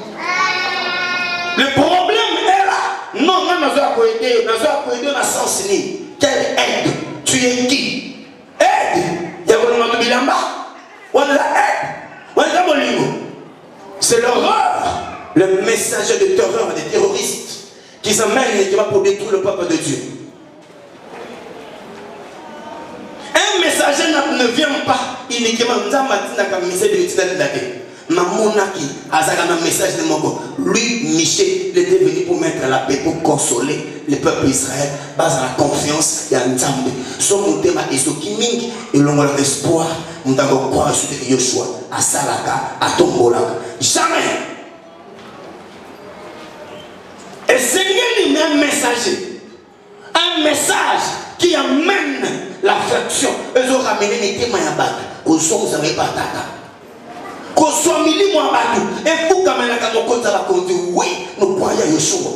Le problème est là. Non, non, nous avons aider dans sens ni. Quelle aide? Tu es qui? Aide. Il y a un de bilamba. On a aide. On a bolingo. C'est l'horreur. Le messager de terreur des terroristes qui s'amène et qui va pour détruire le peuple de Dieu. Un messager ne vient pas uniquement dans la message de l'État. Mamonaki, Azagana message de Mogo. Lui, Michel, il était venu pour mettre la paix, pour consoler le peuple d'Israël, base à la confiance et à Nzambe. Son thème est ce qui ming et l'on a l'espoir, nous avons croire sur Yoshua, à Salaka, à Tombolaka. Jamais. Et Seigneur, un messager, un message qui amène l'affection. Ils ont ramené les témoins à battre. Au son, vous n'avez pas tata. Qu'on soit mili moi battu. Et vous, quand même, quand on va conduire, oui, nous croyons à Yeshua.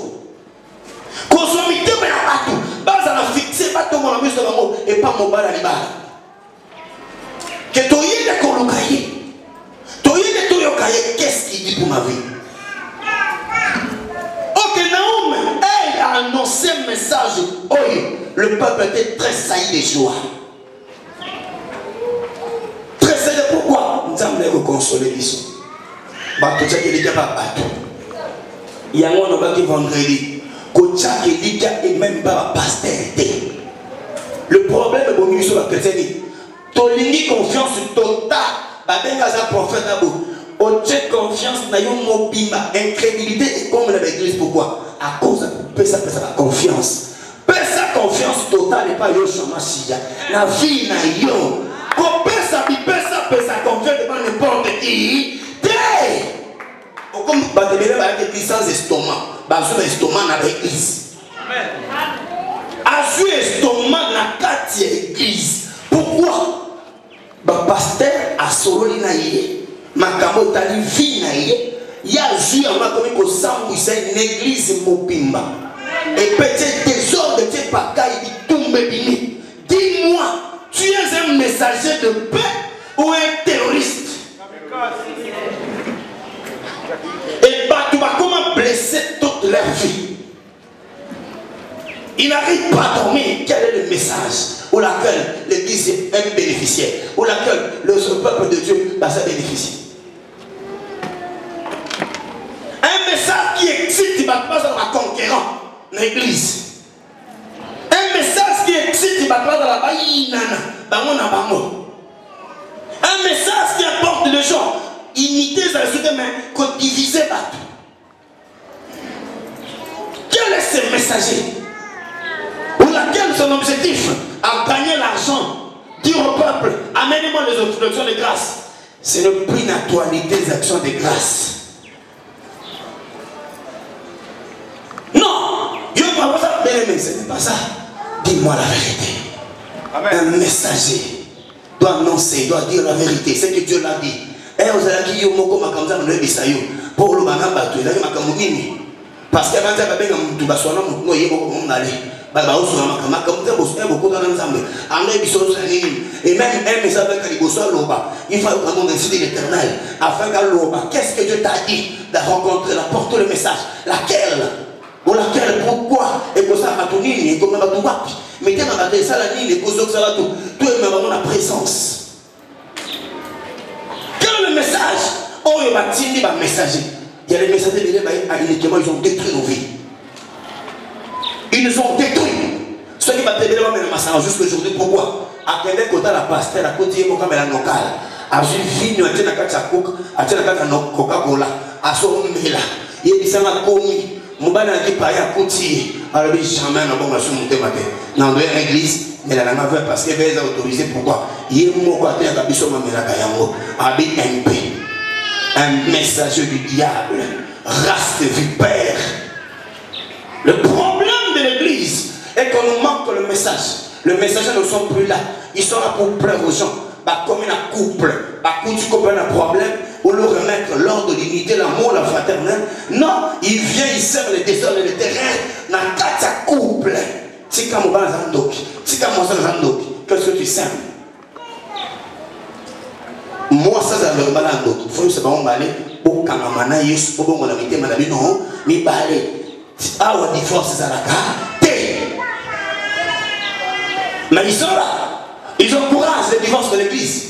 Qu'on soit mili témoins à battu. Bas à la fixer, pas tout le monde de l'amour et pas mon bal à l'ibal. Que tu y aies de colocailler. Tu y aies de tout yokaye, qu'est-ce qu'il dit pour ma vie? Naoum, elle a annoncé un message. Oh, le peuple était très sailli de joie. Très sailli, pourquoi? Nous avons consoler l'issue. bato tchaki lika ba bato yango no baki vendredi ko tchaki lika et même pas pasteur. Le problème est bon sur la chrétien. Tolingi confiance totale babenga za prophète abo o tchek confiance na yo mobimba incrédulité et comme la église. Pourquoi? À cause de ça la confiance. Pesa confiance totale et pas yo chamasia la vie na yo ko pesa confiance devant n'importe qui. Comme batebele ba église sans estomac bazuna estomac na l'église. Amen. Azu estomac na kati église. Pourquoi? Ba pasteur a sololi na yé makambo tali vie na yé ya zu ya makomi ko sambu isa une église mopimba et peut-être désordre de pakaï di tombe bini. Dis-moi, tu es un messager de paix ou un terroriste? Et bah, tu vas comment blesser toute leur vie. Ils n'arrivent pas à dormir. Quel est le message ou laquelle l'église est un bénéficiaire, ou laquelle le peuple de Dieu va se bénéficier? Un message qui excite, il ne va pas dans la conquérant l'église. Un message qui excite, il ne va pas dans la baïnana. Un message qui apporte les gens. Imiter ça sur demain, qu'on diviser partout. Quel est ce messager? Pour laquelle son objectif a gagné l'argent, dire au peuple, amenez-moi les actions de grâce. C'est le prix d'actualité des actions de grâce. Non, Dieu m'a pas ça, mais ce n'est pas ça. Dis-moi la vérité. Amen. Un messager doit annoncer, doit dire la vérité, c'est que Dieu l'a dit. Et vous avez dit pour le bagage, parce que quand tu vas soigner mon noyer, et même un message avec il faut vraiment décider l'éternel afin qu'à l'Oba, qu'est-ce que Dieu t'a dit de rencontrer, d'apporter le message, laquelle ou laquelle, pourquoi, et que ça va tourner, et comme ça va tout mettez ma bataille, ça la ligne, et que ça va tout, tout est même la présence. Quel est le message? Oh, il y a un messager. Il y a les messagers de l'Église, ils ont détruit nos vies. Ils nous ont détruit. Ceux qui battent les gens jusqu'à aujourd'hui, pourquoi? À quel côté la pasteur, à côté de la local, à une vie, à une Coca-Cola, à son mela, il y a des commis. Mon ban a dit par à côté, alors jamais un bon marché monté matin. Dans l'église, mais la langue veut parce qu'elle est autorisée. Pourquoi? Il y a mon côté à Bisso Mamela Kayango, habite MP, un messager du diable, race de vipère. Le problème de l'église est qu'on nous manque le message. Les messagers ne sont plus là. Ils sont là pour plaire aux gens. Comme un couple, tu comprends un problème, ou le remettre l'ordre, l'unité, l'amour, la fraternelle. Non, il vient, il sert les désordres, les terrains, dans quatre couple. C'est comme on va dans c'est comme on va dans qu'est-ce que tu sers? Moi, ça, ça va dans il faut que ça va aller au Kamamana, pour bon, on a mis madame, non, mais balé. Ah, on dit force, ça la carte. Mais ils sont là. Ils encouragent le divorce de l'église.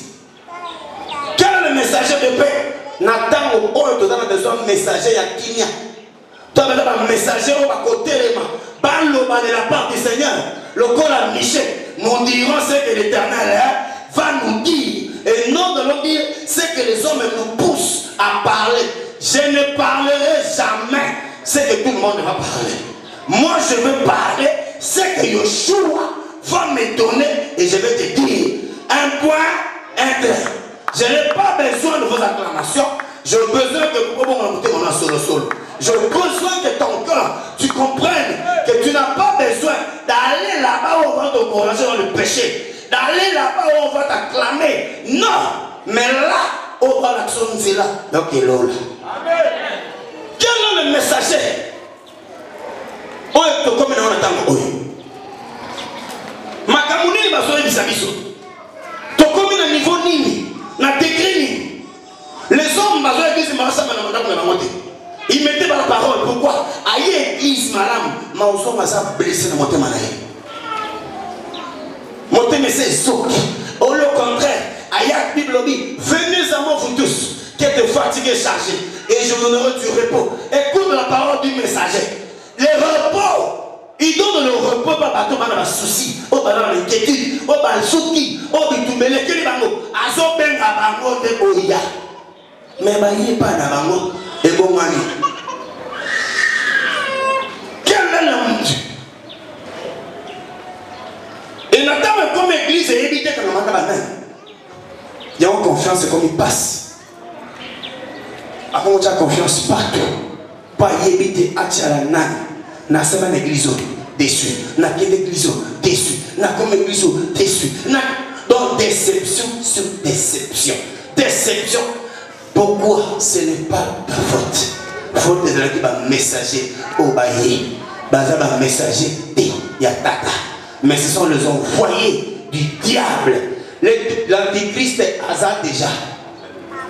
Quel est le messager de paix? Nathan au point de donner besoin de messager à Kinia. Tu as besoin d'un messager au côté de la part du Seigneur. Le corps a Michel. Nous dirons ce que l'Éternel va nous dire. Et non de nous dire ce que les hommes nous poussent à parler. Je ne parlerai jamais ce que tout le monde va parler. Moi je veux parler ce que Yeshua va me donner et je vais te dire un point, un trait. Je n'ai pas besoin de vos acclamations. J'ai besoin que vous montiez mon solo. J'ai besoin que ton cœur, tu comprennes que tu n'as pas besoin d'aller là-bas où on va t'encourager dans le péché, d'aller là-bas où on va t'acclamer. Non, mais là, où on va l'action là. Donc il est là. Quel est le messager? Comme on attend. Makamuni bazoe bisabiso. Tokomi na niveau nini, na degré nini. Les hommes bazoe église marasa na mandako na monte. Ils mettaient par la parole. Pourquoi? Aïe église madame, maoso masa blessé na monte manaye. Monte mais c'est soki. Au contraire, aïe Bible dit, venez à moi vous tous qui êtes fatigués, chargés. et je vous donnerai du repos. Écoute la parole du messager. Les repos, il donne le repos par bateau, par les soucis, au par l'inquiétude, au par le souki, au bitumele, quel est bango, azo ben à bango de oya. Mais bah il est pas dans bango et bon mani. Quel est l'homme? Et notamment comme église et éviter que l'on m'a dit. Il y a une confiance comme il passe. Après, on a confiance partout. Pas y éviter à la nan. Na sema l'église déçu. Na quelle église déçu. Na comme église déçu. Na donc déception sur déception. Déception. Pourquoi ce n'est pas ta faute? Faute de la qui va messager au bailli. Baza va messager et yatata. Mais ce sont les envoyés du diable. L'antichrist est hasard déjà.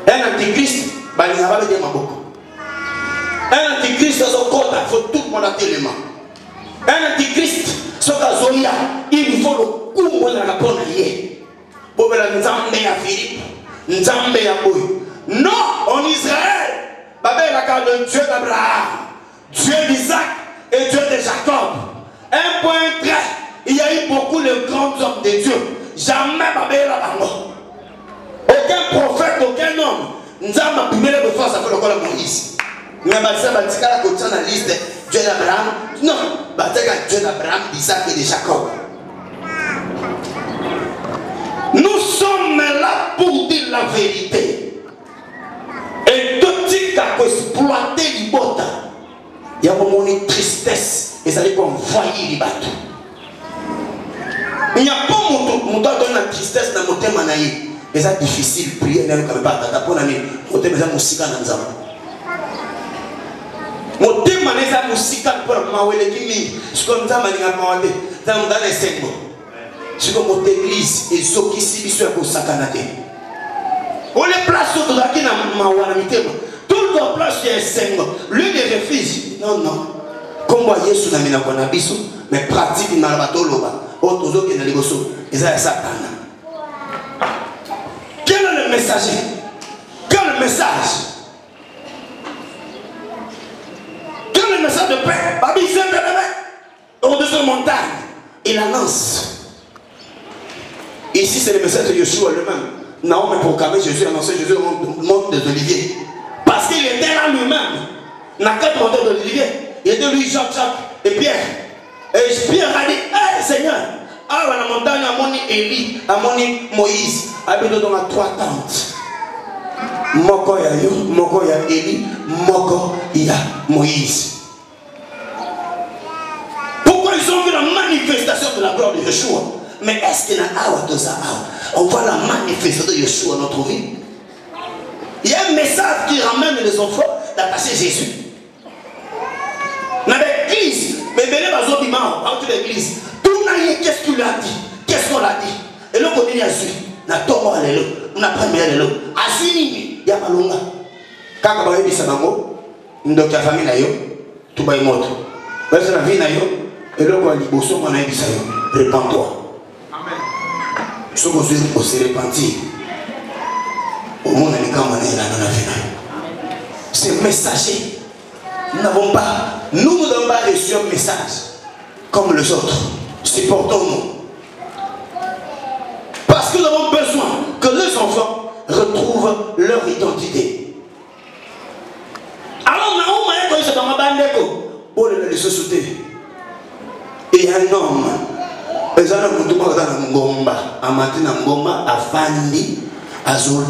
Un antichrist, il n'y a pas de beaucoup. Un antichrist, il faut tout le monde à l'élément. Un antichrist, ce qu'il il faut le coup de la bonne aïe. Pour que nous sommes à Philippe, nous sommes à Boy. Non, en Israël, Babel a le Dieu d'Abraham, Dieu d'Isaac et Dieu de Jacob. Un point très, il y a eu beaucoup de grands hommes de Dieu. Jamais Babel a mort. Aucun prophète, aucun homme. Nous avons pu de force à faire le col de Moïse. Mais ça va dire que dans la liste Dieu d'Abraham. Non, Dieu d'Abraham, d'Isaac et de Jacob. Nous sommes là pour dire la vérité. Et tout ce qui a exploité les bottes, il y a une tristesse et ça dit qu'on envahit les bateaux. Il n'y a pas mon temps de la tristesse dans mon thème. Et c'est difficile de prier. Mon thème est musique dans le mon thème est musique pour m'awele kimi. Je suis comme ça, je suis dans les segments. Je suis comme mon église et ceux qui s'y sont pour sacanate. On les place sur la qui n'a pas tout le place il y a un segment. Lui des refuge. Non, non. Comme vous voyez sur la mina qu'on a biso, mais pratique dans le bateau là-bas. Autres qui sont dans les gossos. Ils ont Satan. Quel est le messager? Quel est le message? Quel est le message de paix? Babi s'est au-dessus de la montagne. Il annonce. Ici, c'est le message de Yeshua lui-même. Non, mais pour calmer Jésus, annoncer Jésus au monde des Oliviers. Parce qu'il était là lui-même. Il n'a qu'à demander de l'Olivier. Il était lui, Jacques et Pierre. Et Pierre a dit, hey, Seigneur, à la montagne, à mon Élie, à mon Moïse, habite dans la trois tentes. Moko ya yo, moko ya Élie, moko ya Moïse. Pourquoi ils ont vu la manifestation de la gloire de Yeshua? Mais est-ce qu'il y a on voit la manifestation de Yeshua dans notre vie? Il y a un message qui ramène les enfants d'attacher Jésus. Dans l'église, mais venez dans l'église, tout le monde, qu'est-ce qu'il a dit? Qu'est-ce qu'on a dit? Et là, on dit à Jésus, on a tout on a pris à l'élo. À Suni, il y a pas longtemps. Quand on a dit ça, on a dit la famille, tout va être mort. On a dit la vie, et là, on a dit, on a dit ça, répands-toi. Ce que vous pour se repentir, au monde est quand on est là dans la vie. C'est messager. Nous n'avons pas, nous n'avons pas reçu un message comme les autres. Supportons-nous. Parce que nous avons besoin que les enfants retrouvent leur identité. Alors, quand ils sont dans ma bande, pour les sociétés, il y a un homme. Il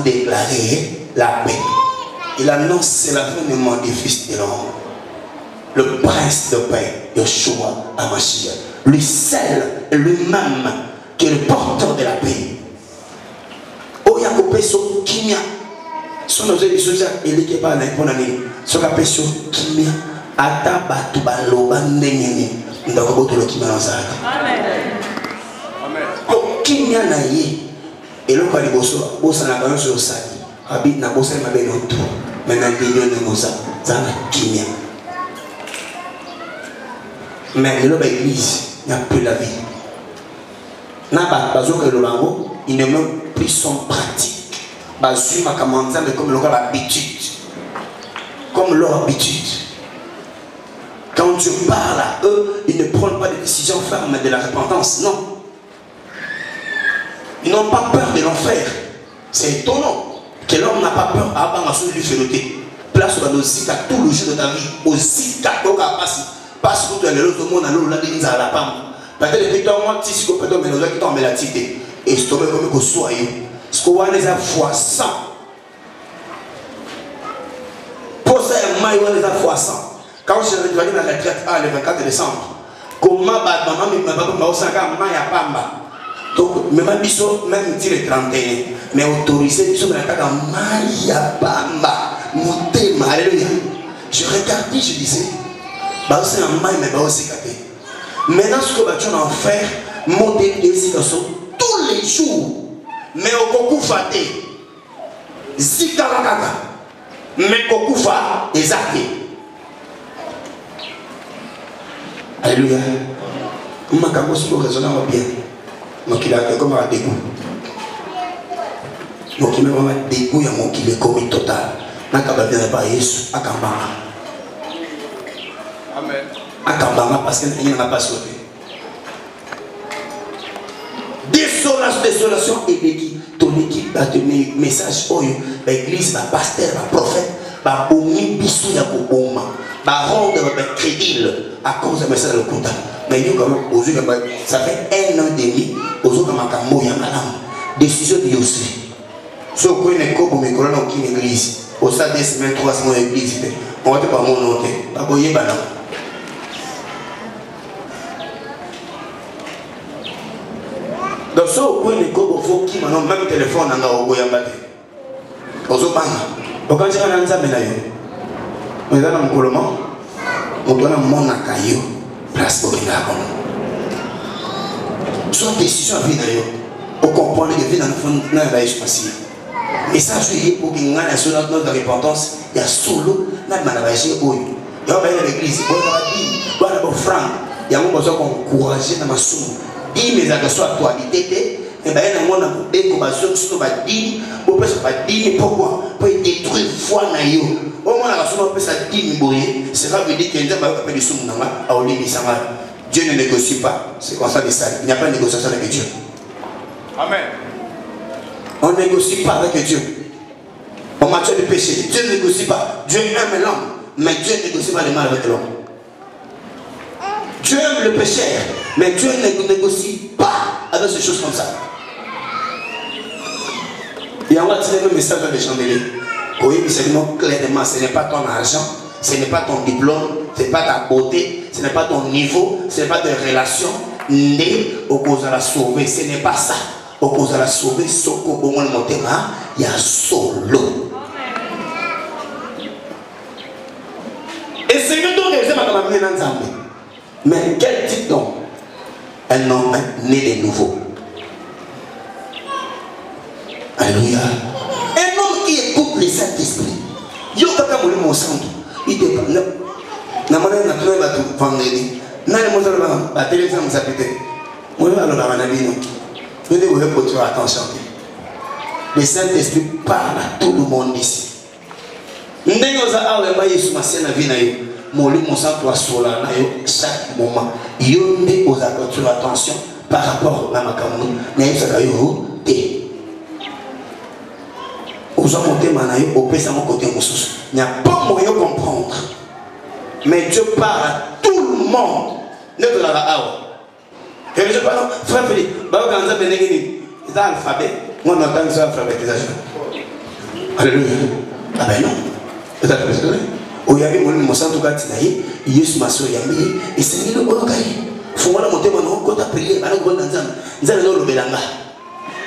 déclaré la paix. Il annonce la fin du fils de l'homme. Le prince de paix, Yeshua HaMashiach. Lui seul, lui-même, qui est le porteur de la paix. Oh, il y a coupé sur Kimia. Son objet de soja, il est pas là pour l'année. Son capé sur Kimia. Ataba Tubaloba Nengeni. Nous avons tout le Kimia dans ça. Amen. Kimia naïe et le pari bosso bossa na bayo sur ça habite na bossa ma belle auto maintenant million de moza zana Kimia mais le l'église n'a plus la vie n'a pas besoin que le bango il ne met plus son pratique basu ma commandant mais comme le cas l'habitude comme leur habitude. Quand Dieu parle à eux, ils ne prennent pas de décisions fermes de la repentance, non. Ils n'ont pas peur de l'enfer. C'est étonnant que l'homme n'a pas peur à avoir lui féroté. Place dans le zika tout le jour de ta vie. Au zika, parce que tu as le monde à l'eau, là, il y a la pomme. Peut-être que tu as un petit peu de mélange qui tombe la tité. Et je tombe comme que soit. Ce qu'on a les a fois 100. Pour ça, il y a les a fois 100. Quand je suis revenu à la retraite le 24 décembre, comment maman m'a aussi un pamba. Donc, même biso, même dit le 31, mais autorisé, biso, mais la Maya Bamba, Moutema, alléluia. Je regardais, je disais, bah, c'est un maï, mais bah, aussi capé. Maintenant, ce que tu as en faire, monter des situations tous les jours, mais au coco faté, Zikarakaka, mais coco fa, et zaké. Alléluia. Je vais raisonner bien. Donc il a comme un dégoût. Donc il m'a un dégoût, il est commis total. Je ne vais pas Jésus à Kambanga. Amen. À Kambanga parce qu'il n'a pas sauvé. Désolation et ton équipe a donné un message pour l'église, le pasteur, le prophète, va rendre crédible à cause de message de compta. Mais nous, ça fait 1 an et demi, aux autres, décision de Yossi. Si vous connaissez une église, au stade des semaines, 3 semaines d'église, on va pas mon nom. Donc, si vous connaissez qui m'a même téléphone, on a au Goyambate. Aux autres, quand on a un examen, on a un coulement, on doit avoir mon caillou, place pour venir à soit décision à vie d'ailleurs, on comprend que vie dans le fond, dans la vie passée. Et ça, je dis pour qu'il y ait notre repentance, il y a solo, il y a malabagé, il y a l'église, il y a un franc, il y a un besoin d'encourager dans ma somme. Dis mes agressions à toi, et bien, il y a un monde qui dit, pourquoi? Pour détruire foi na yo. Au moins, la raison peut ça dit cela veut dire qu'il y a des choses à Olivier Samar. Dieu ne négocie pas. C'est comme ça que ça. Il n'y a pas de négociation avec Dieu. Amen. On ne négocie pas avec Dieu. En matière de péché, Dieu ne négocie pas. Dieu aime l'homme, mais Dieu ne négocie pas le mal avec l'homme. Dieu aime le péché, mais Dieu ne négocie pas avec ces choses comme ça. Il y a un message dans les chandeliers. Oui, c'est clairement, ce n'est pas ton argent, ce n'est pas ton diplôme, ce n'est pas ta beauté, ce n'est pas ton niveau, ce n'est pas tes relations. Né au cause de la sauver, ce n'est pas ça. Au cause de la sauver, ce qu'on va monter, il y a solo. Et c'est le don que j'ai ma mais quel type d'homme? Un homme né de nouveau. Alléluia. Un homme qui écoute le Saint-Esprit. Yo kaka moli mon centre. Il te parle. Na mona na tuna ba tu vendredi. Na le mozo ba télévision nous appelle. Moi là ba na bino. Nous devons porter attention. Le Saint-Esprit parle à tout le monde ici. Ndengo za awe ba Yesu masena vie na yo. Moli mon centre sola na yo chaque moment. Yo nde aux attention par rapport à ma camoufle. Mais ça ka yo té. Aux gens montés manaïs au pays à mon côté ressources. Il n'y a pas moyen de comprendre. Mais Dieu parle à tout le monde. Ne te la va. Et je parle, frère Philippe, bah quand vous avez c'est alphabet. Moi, on entend ça alphabétisation. Alléluia. Ah ben non. C'est alphabétisation. Où il y avait mon sang tout cas, il y a eu ma soeur Yambi, et c'est le Bokai. Faut voir la montée maintenant, quand tu as prié, maintenant, quand tu as le Belanga.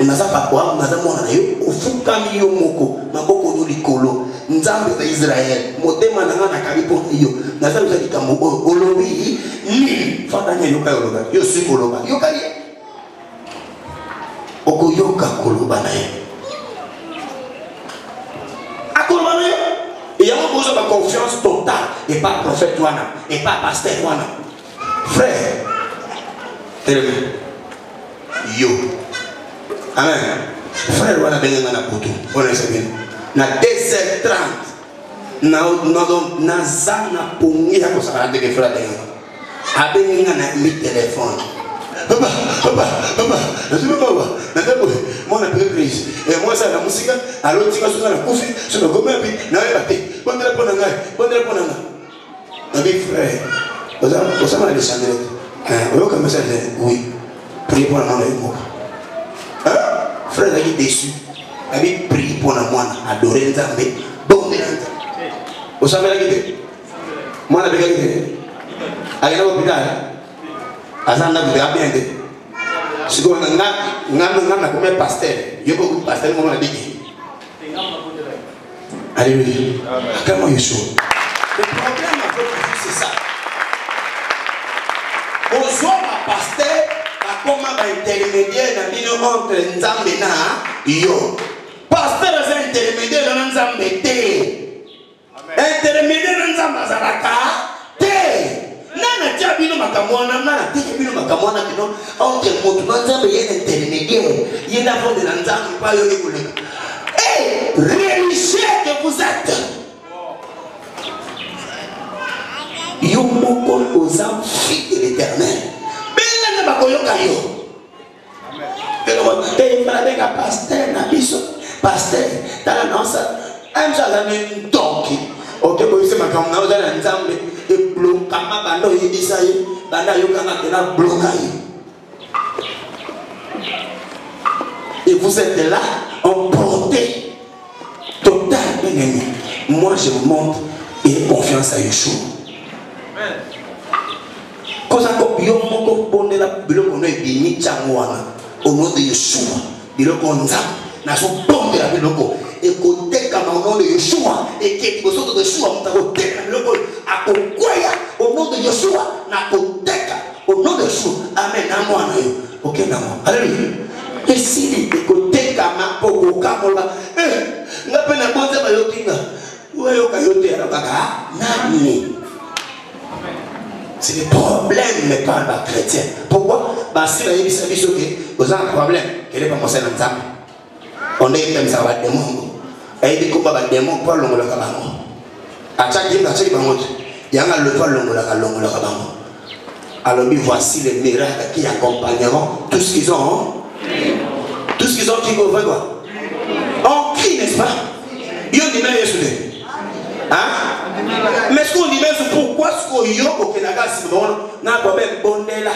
On a pas quoi, on a mon aïe, au fond camio moko, ma boko no likolo, nzambe de Israël, motema na ngana karipo yo, na za uzali kamo olobi, ni fata nya yoka oloba, yo si oloba, yoka ye. Oko yoka koloba na ye. Akoloba na ye. Il y a un besoin de confiance totale, et pas prophète wana, et pas pasteur wana. Frère, yo. Amen. Frère, on a bien dans la couteau. On est bien. Na 2h30. nazana pongi ya kosaka na teke frère denga abenga na mi téléphone papa moi na prise et moi ça la musique alors tu vas sur la coufi sur le gomme puis na ba te bonne répondre na mes frères vous avez les chandelles on va commencer oui prier pour moi hein frère là qui déçu avec prier pour moi adorer Nzambe bon vous savez la qui moi na bégaye à l'hôpital azanda kuga bien de siko ngana comme pasteur yo beaucoup pasteur mo na biki alléluia comment Yeshua le problème avec vous c'est ça bonjour ma pasteur comment va intermédiaire na bino entre Nzambe na yo pasteur est intermédiaire na Nzambe te intermédiaire na Nzambe azalaka te nana tia bino makamwana nana tia bino makamwana kino onke motu Nzambe yena intermédiaire yena fond de Nzambe pa yo ekoleka eh religieux que vous êtes yo moko aux amphis de l'Éternel bela na bakoyoka yo pero te marabenga pasteur na biso pasteur tala nansa amza na ndoki ok boyise makamwana ozala Nzambe et blokama bando yebisa ye banda yokanga tena bloka ye et vous êtes là en portée totale bien-aimé. Moi je vous montre et confiance à Yeshua quand ça copie moko bonela biloko no ebini changwana au nom de Yeshua biloko Nzambe na so bondela biloko et côté comme au nom de Yeshua et qui vous autres de Yeshua on t'a côté biloko akokwaya au nom de Yeshua na koteka au nom de Yeshua amen na mwana yo ok na mwana alléluia et si les côté kama poko kamola nga pe na bonza ba yokinga wewe kayote alabaka nani c'est le problème mais pas le chrétien pourquoi parce que il s'est dit que vous avez un problème quel est pas mon Nzambe on est comme ça va démon et dit ko ba démon pas longola ka bango acha kinga acha bango yanga le pas longola ka bango alors voici les miracles qui accompagneront tout ce qu'ils ont tout ce qu'ils ont qui vont faire quoi on crie n'est-ce pas yo dit mais Yesu hein mais ce qu'on dit mais pourquoi ce qu'on yo au Canada si bon na problème bondela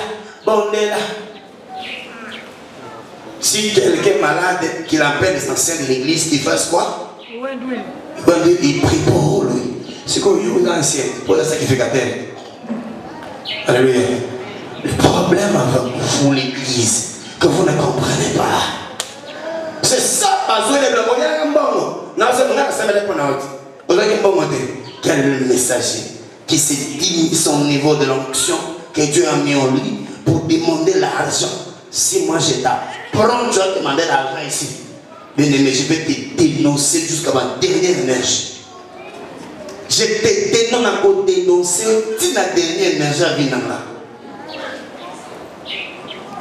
si quelqu'un est malade qu'il appelle les anciens de l'église il fait quoi il prie pour lui c'est qu'on yo les anciens pour les sacrificateurs alléluia le problème avec vous l'église que vous ne comprenez pas c'est ça parce que le quel messager qui s'est dit son niveau de l'onction que Dieu a mis en lui pour demander l'argent. Si moi je t'apprends, tu vas demander l'argent ici. Bien aimé, je vais te dénoncer jusqu'à ma dernière énergie. Je te dénoncer toute la dernière énergie à venir là.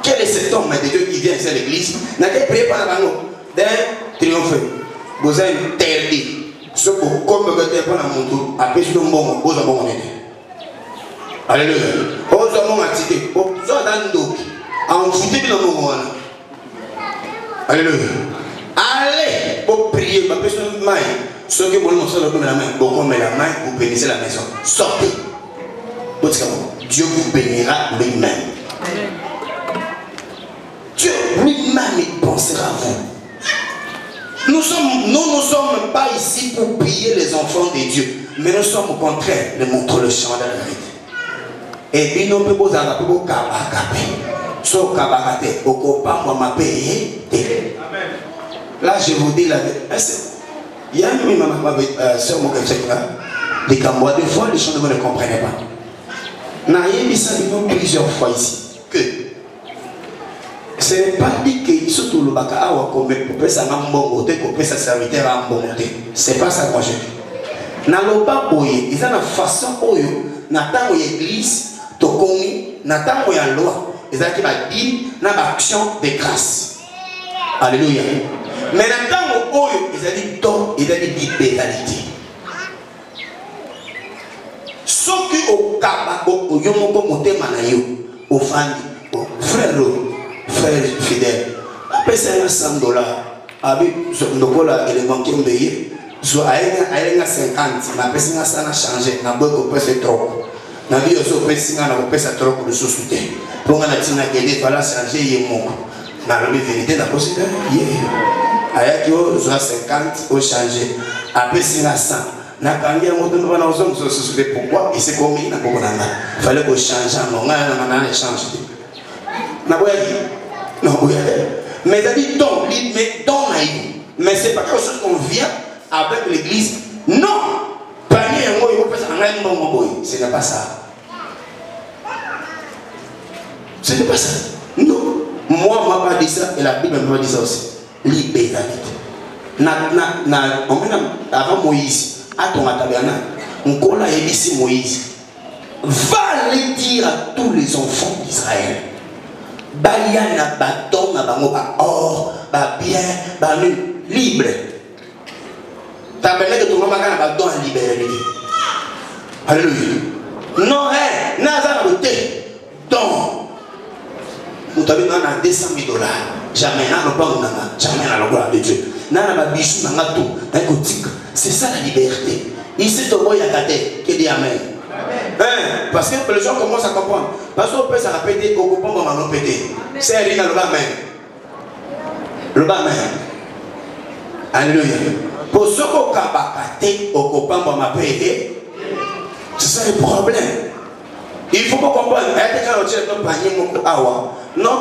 Quel est cet homme de Dieu qui vient ici à l'église? N'a qu'à prier par la main d'un triomphe. Vous avez interdit. Ce que comme vous avez pour la moto, après ce que vous avez bon alléluia. Vous avez bon attitude. Vous avez un en foutu dans mon monde. Alléluia. Allez pour prier. Après ce que vous avez ceux qui vont nous la main, vous mettez la main, vous bénissez la maison. Sortez. Dieu vous bénira lui-même. Dieu lui-même il pensera à vous. Nous ne sommes pas ici pour piller les enfants de Dieu, mais nous sommes au contraire de montrer le chemin de la vérité. Et puis nous pouvons vous avoir pour kabakabe, so kabakate, au copain moi m'a payé. Là je vous dis la vérité. Il y a une maman sur mon là, des Camerounais des fois les gens ne comprennent pas. Naïe ça dit plusieurs fois ici que ce n'est pas dit que surtout le baka awa comme pour ça n'a bon côté pour ça serviteur a bon côté c'est pas ça moi je dis na loba boye ils ont la façon oyo na tango église to komi na tango ya loi ils ont qui va dire na action de grâce alléluia mais na tango oyo ils ont dit donc ils ont dit pénalité soki okaba yo moko motema na yo ofandi frère fidèle apesa nga $100 abi ndokola élément ki mbeye so ayenga 50 na pesa nga sana changer na boy ko pesa trop na bi yo so pesa nga na ko pesa trop ko lisusu te ponga na tina kende fala changer ye moko na lobi vérité na posita ye ayaki o zo 50 au changer apesa nga 100 na kangi ya moto ndova na ozo so de pourquoi et c'est comme na ko na fallait ko changer non na échange na boya non boya mais ça dit don mais don mais c'est pas quelque chose qu'on vient avec l'église non panier un mot il faut faire un bon ce n'est pas ça ce n'est pas ça non moi on m'a pas dit ça et la Bible m'a dit ça aussi libéralité on avant Moïse à ton tabernacle on colla ici Moïse va aller dire à tous les enfants d'Israël Baya na baton na bango ba or ba bien ba libre tabernacle to mama kana baton en liberté alléluia non na beauté donc vous avez dans $200,000 jamais na le pas jamais na le gloire de Dieu na ba bijoux na tout c'est ça la liberté ici to boya kate que dit amen. Parce que les gens commencent à comprendre. Parce qu'on peut se répéter au coupon comme on peut péter. C'est rien le bas même. Le bas même. Alléluia. Pour ceux qui ont capacité au coupon comme on peut péter, c'est ça le problème. Il faut pas comprendre. Non,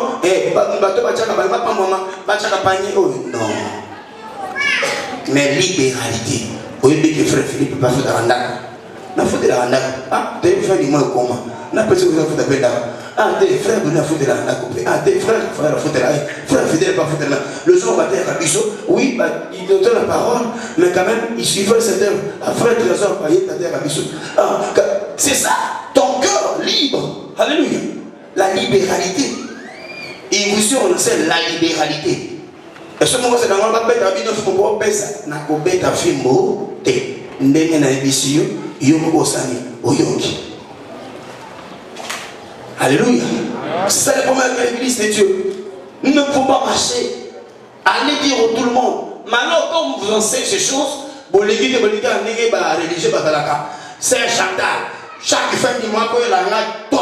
mais libéralité. Au lieu que frère Philippe ne peut pas faire de randaka. Na foutu la randaka. Ah, t'es frère du moins comment? Na personne qui va foutre la randaka. Ah, t'es frère qui va foutre la randaka. Ah, t'es frère qui va foutre la randaka. Frère fidèle pas foutre la randaka. Le jour où on va dire à Bichot, oui, il donne la parole, mais quand même, il suffit cette œuvre. À frère Trésor, il y a à Bichot. Ah, c'est ça, ton cœur libre. Alléluia. La libéralité. Et vous on sait la libéralité. Et ce moment, c'est dans le bête à bino, il faut pouvoir payer ça. N'a qu'au bête à fimo, te. Ndenge na ebisio, yomo osani, oyoki. Alléluia. C'est ça le problème de l'église de Dieu. Nous ne pouvons pas marcher. Allez dire à tout le monde. Maintenant, quand on vous enseigne ces choses, pour l'église de l'église religieux, c'est un chantal. Chaque fin du mois, il a $300.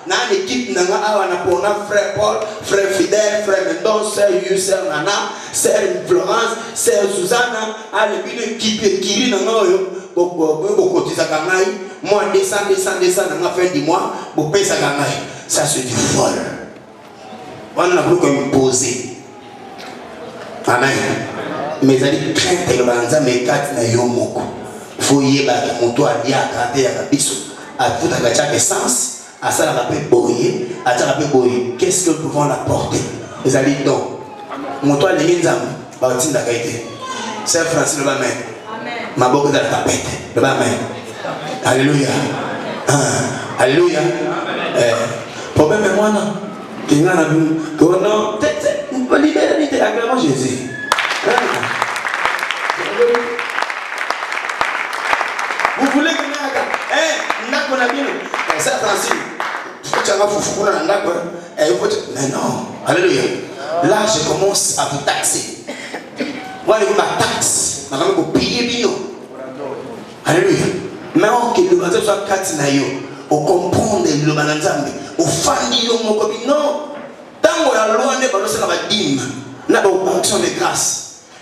Dans l'équipe, on a frère Paul, frère Fidèle, frère Mendon, sœur Yu, sœur Nana, sœur Florence, sœur Susanna, à l'équipe qui moi, descends, dans la fin du mois, pour payer sa gangaï. Ça, c'est du vol. On a voulu comme poser. Amen. Mais il dit, crainte le banza, mais quatre na yomoko. Faut y aller, mon toit, il y a un biso, à tout à chaque essence. À ça, on peut boyer, à ça, on peut boyer. Qu'est-ce que nous pouvons l'apporter? Les amis, donc, mon toit, les gens, bâtis la qualité. C'est Francis le bas même. Ma boque de la tapette, le bas même. Alléluia. Alléluia. Problème est moi, non? Tu n'as pas vu. Non, on peut libérer agrément Jésus. Vous voulez que nous n'a bien. Ça, Francis. Mais non, alléluia. Là, je commence à vous taxer. Moi, je ma taxe. Je vais vous payer bien. Alléluia. Mais on que le banzam soit katinayo, on comprend le banzam, on fandi yo mon copine. Non. Tant la loi n'est pas le la dîme, n'a pas action de grâce.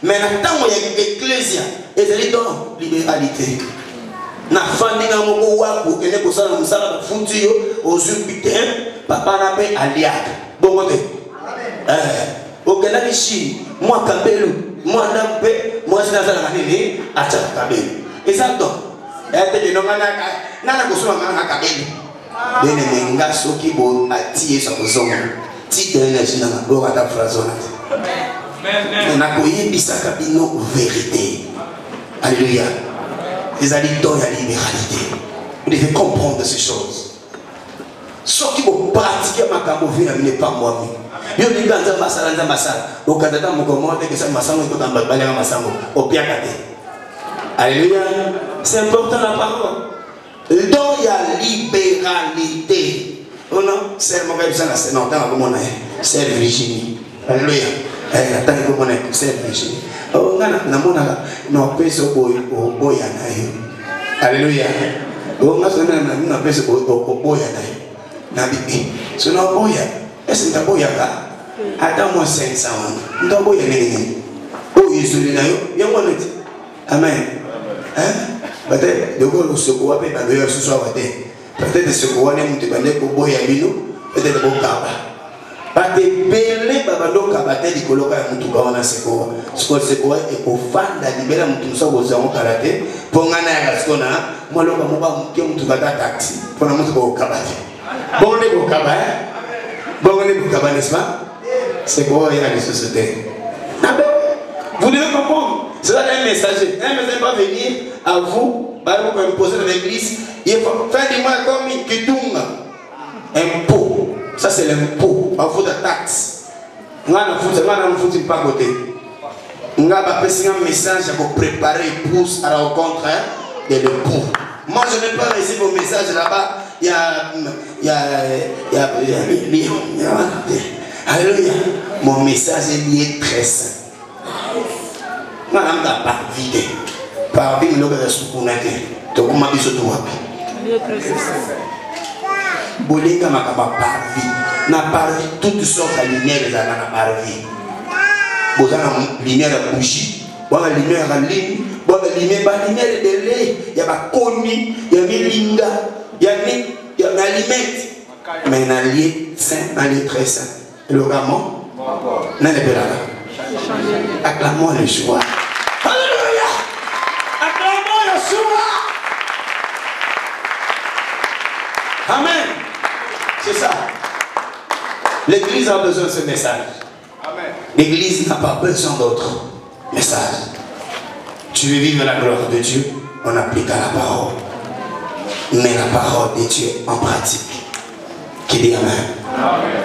Mais tant il y a l'ecclésia, et c'est dans libéralité. Na fandi na moko waku ene ko sala musala ba fundi yo ozubitin papa na pe aliaka bongo te okenda kishi moi kabelu moi ndampe moi sina sala kanini acha kabelu exacto ete no ngana nana ko sala ngana kabelu dene menga soki bo atie sa kozonga ti dene sina ngo ata frazona amen na ko yebisa kabino vérité alléluia. Les habitants et la libéralité. Vous devez comprendre ces choses. Ce qui vous pratiquez ma camovie n'est pas moi. Yo ni ganza masala masala. Au Canada mon commande que ça masala ko tamba balanga masango. Au piakate. Alléluia. C'est important la parole. Dans la libéralité. Oh non, c'est mon gars, c'est non, dans mon c'est Virginie. Alléluia. Attends, comment on est, c'est Virginie. Oh, non, pèse au boy. Alléluia. Oh, non, pèse au boy. Nabi, ce n'est pas boy. Est-ce que tu as boy là? Attends-moi 500. Tu as boy. Oh, il se dit, il y a un moment. Amen. Hein? Peut-être, de quoi le secours a fait d'ailleurs ce soir. Peut-être que ce secours a été pour boy à l'îlot. Peut-être pour Kaba. Parce que Belé Babado Kabate di Koloka et Moutuka on a secours. Ce qu'on secours est pour fan d'Alibela Moutuka aux Amon Karate. Pour Ngana Yaskona, moi l'homme m'a dit Moutuka taxi. Pour la Moutuka au Kabate. Bon, on est au Kaba. Bon, on est au Kaba, n'est-ce pas? C'est quoi il y a des sociétés? Vous devez comprendre. C'est ça un messager. Un messager va venir à vous, va vous poser dans l'église. Il faut faire du mal comme il tombe. Impôt. Ça c'est l'impôt. À vous de taxe. On a un pas côté. On a un message pour préparer l'épouse à la rencontre de l'époux. Moi je n'ai pas reçu vos messages là-bas. Alléluia. Mon message est lié très sain. On a pas vide. Par vie, nous avons soukounake. Tu as dit ce toi. Bolinga makaba par vie. Na par toutes sortes de lumière dans par vie. Vous avez lumière de bougie, vous avez lumière en ligne, vous avez lumière de lait, il y a pas connu, il y a linga, il y a aliment. Mais il y a un lieu saint, un lieu très saint. Le gamin, n'a pas là. Acclamons le choix. Alléluia! Acclamons le choix! Amen! C'est ça. L'église a besoin de ce message. L'église n'a pas besoin d'autre message. Tu veux vivre la gloire de Dieu, on applique à la parole. Mais la parole de Dieu en pratique. Qui dit Amen.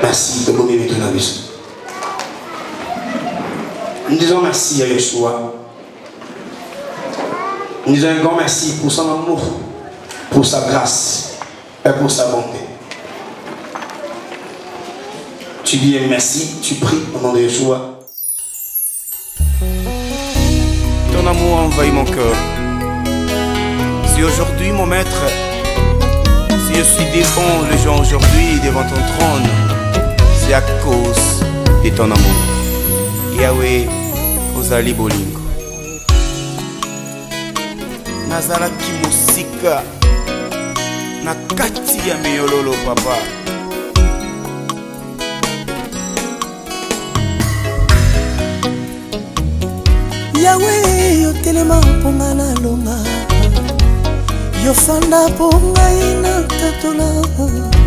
Merci de vous mettre dans la vie. Nous disons merci à Yeshua. Nous disons un grand merci pour son amour, pour sa grâce et pour sa bonté. Tu dis merci, tu pries au nom de Yeshua. Ton amour envahit mon cœur. Si aujourd'hui, mon maître, si je suis devant les gens aujourd'hui, devant ton trône, c'est à cause de ton amour. Yahweh, ozali bolingo. Nazalaki musika na kati ya miyololo papa. Yahweh, yo telema ponga na longa, yo fanda ponga ina tatola.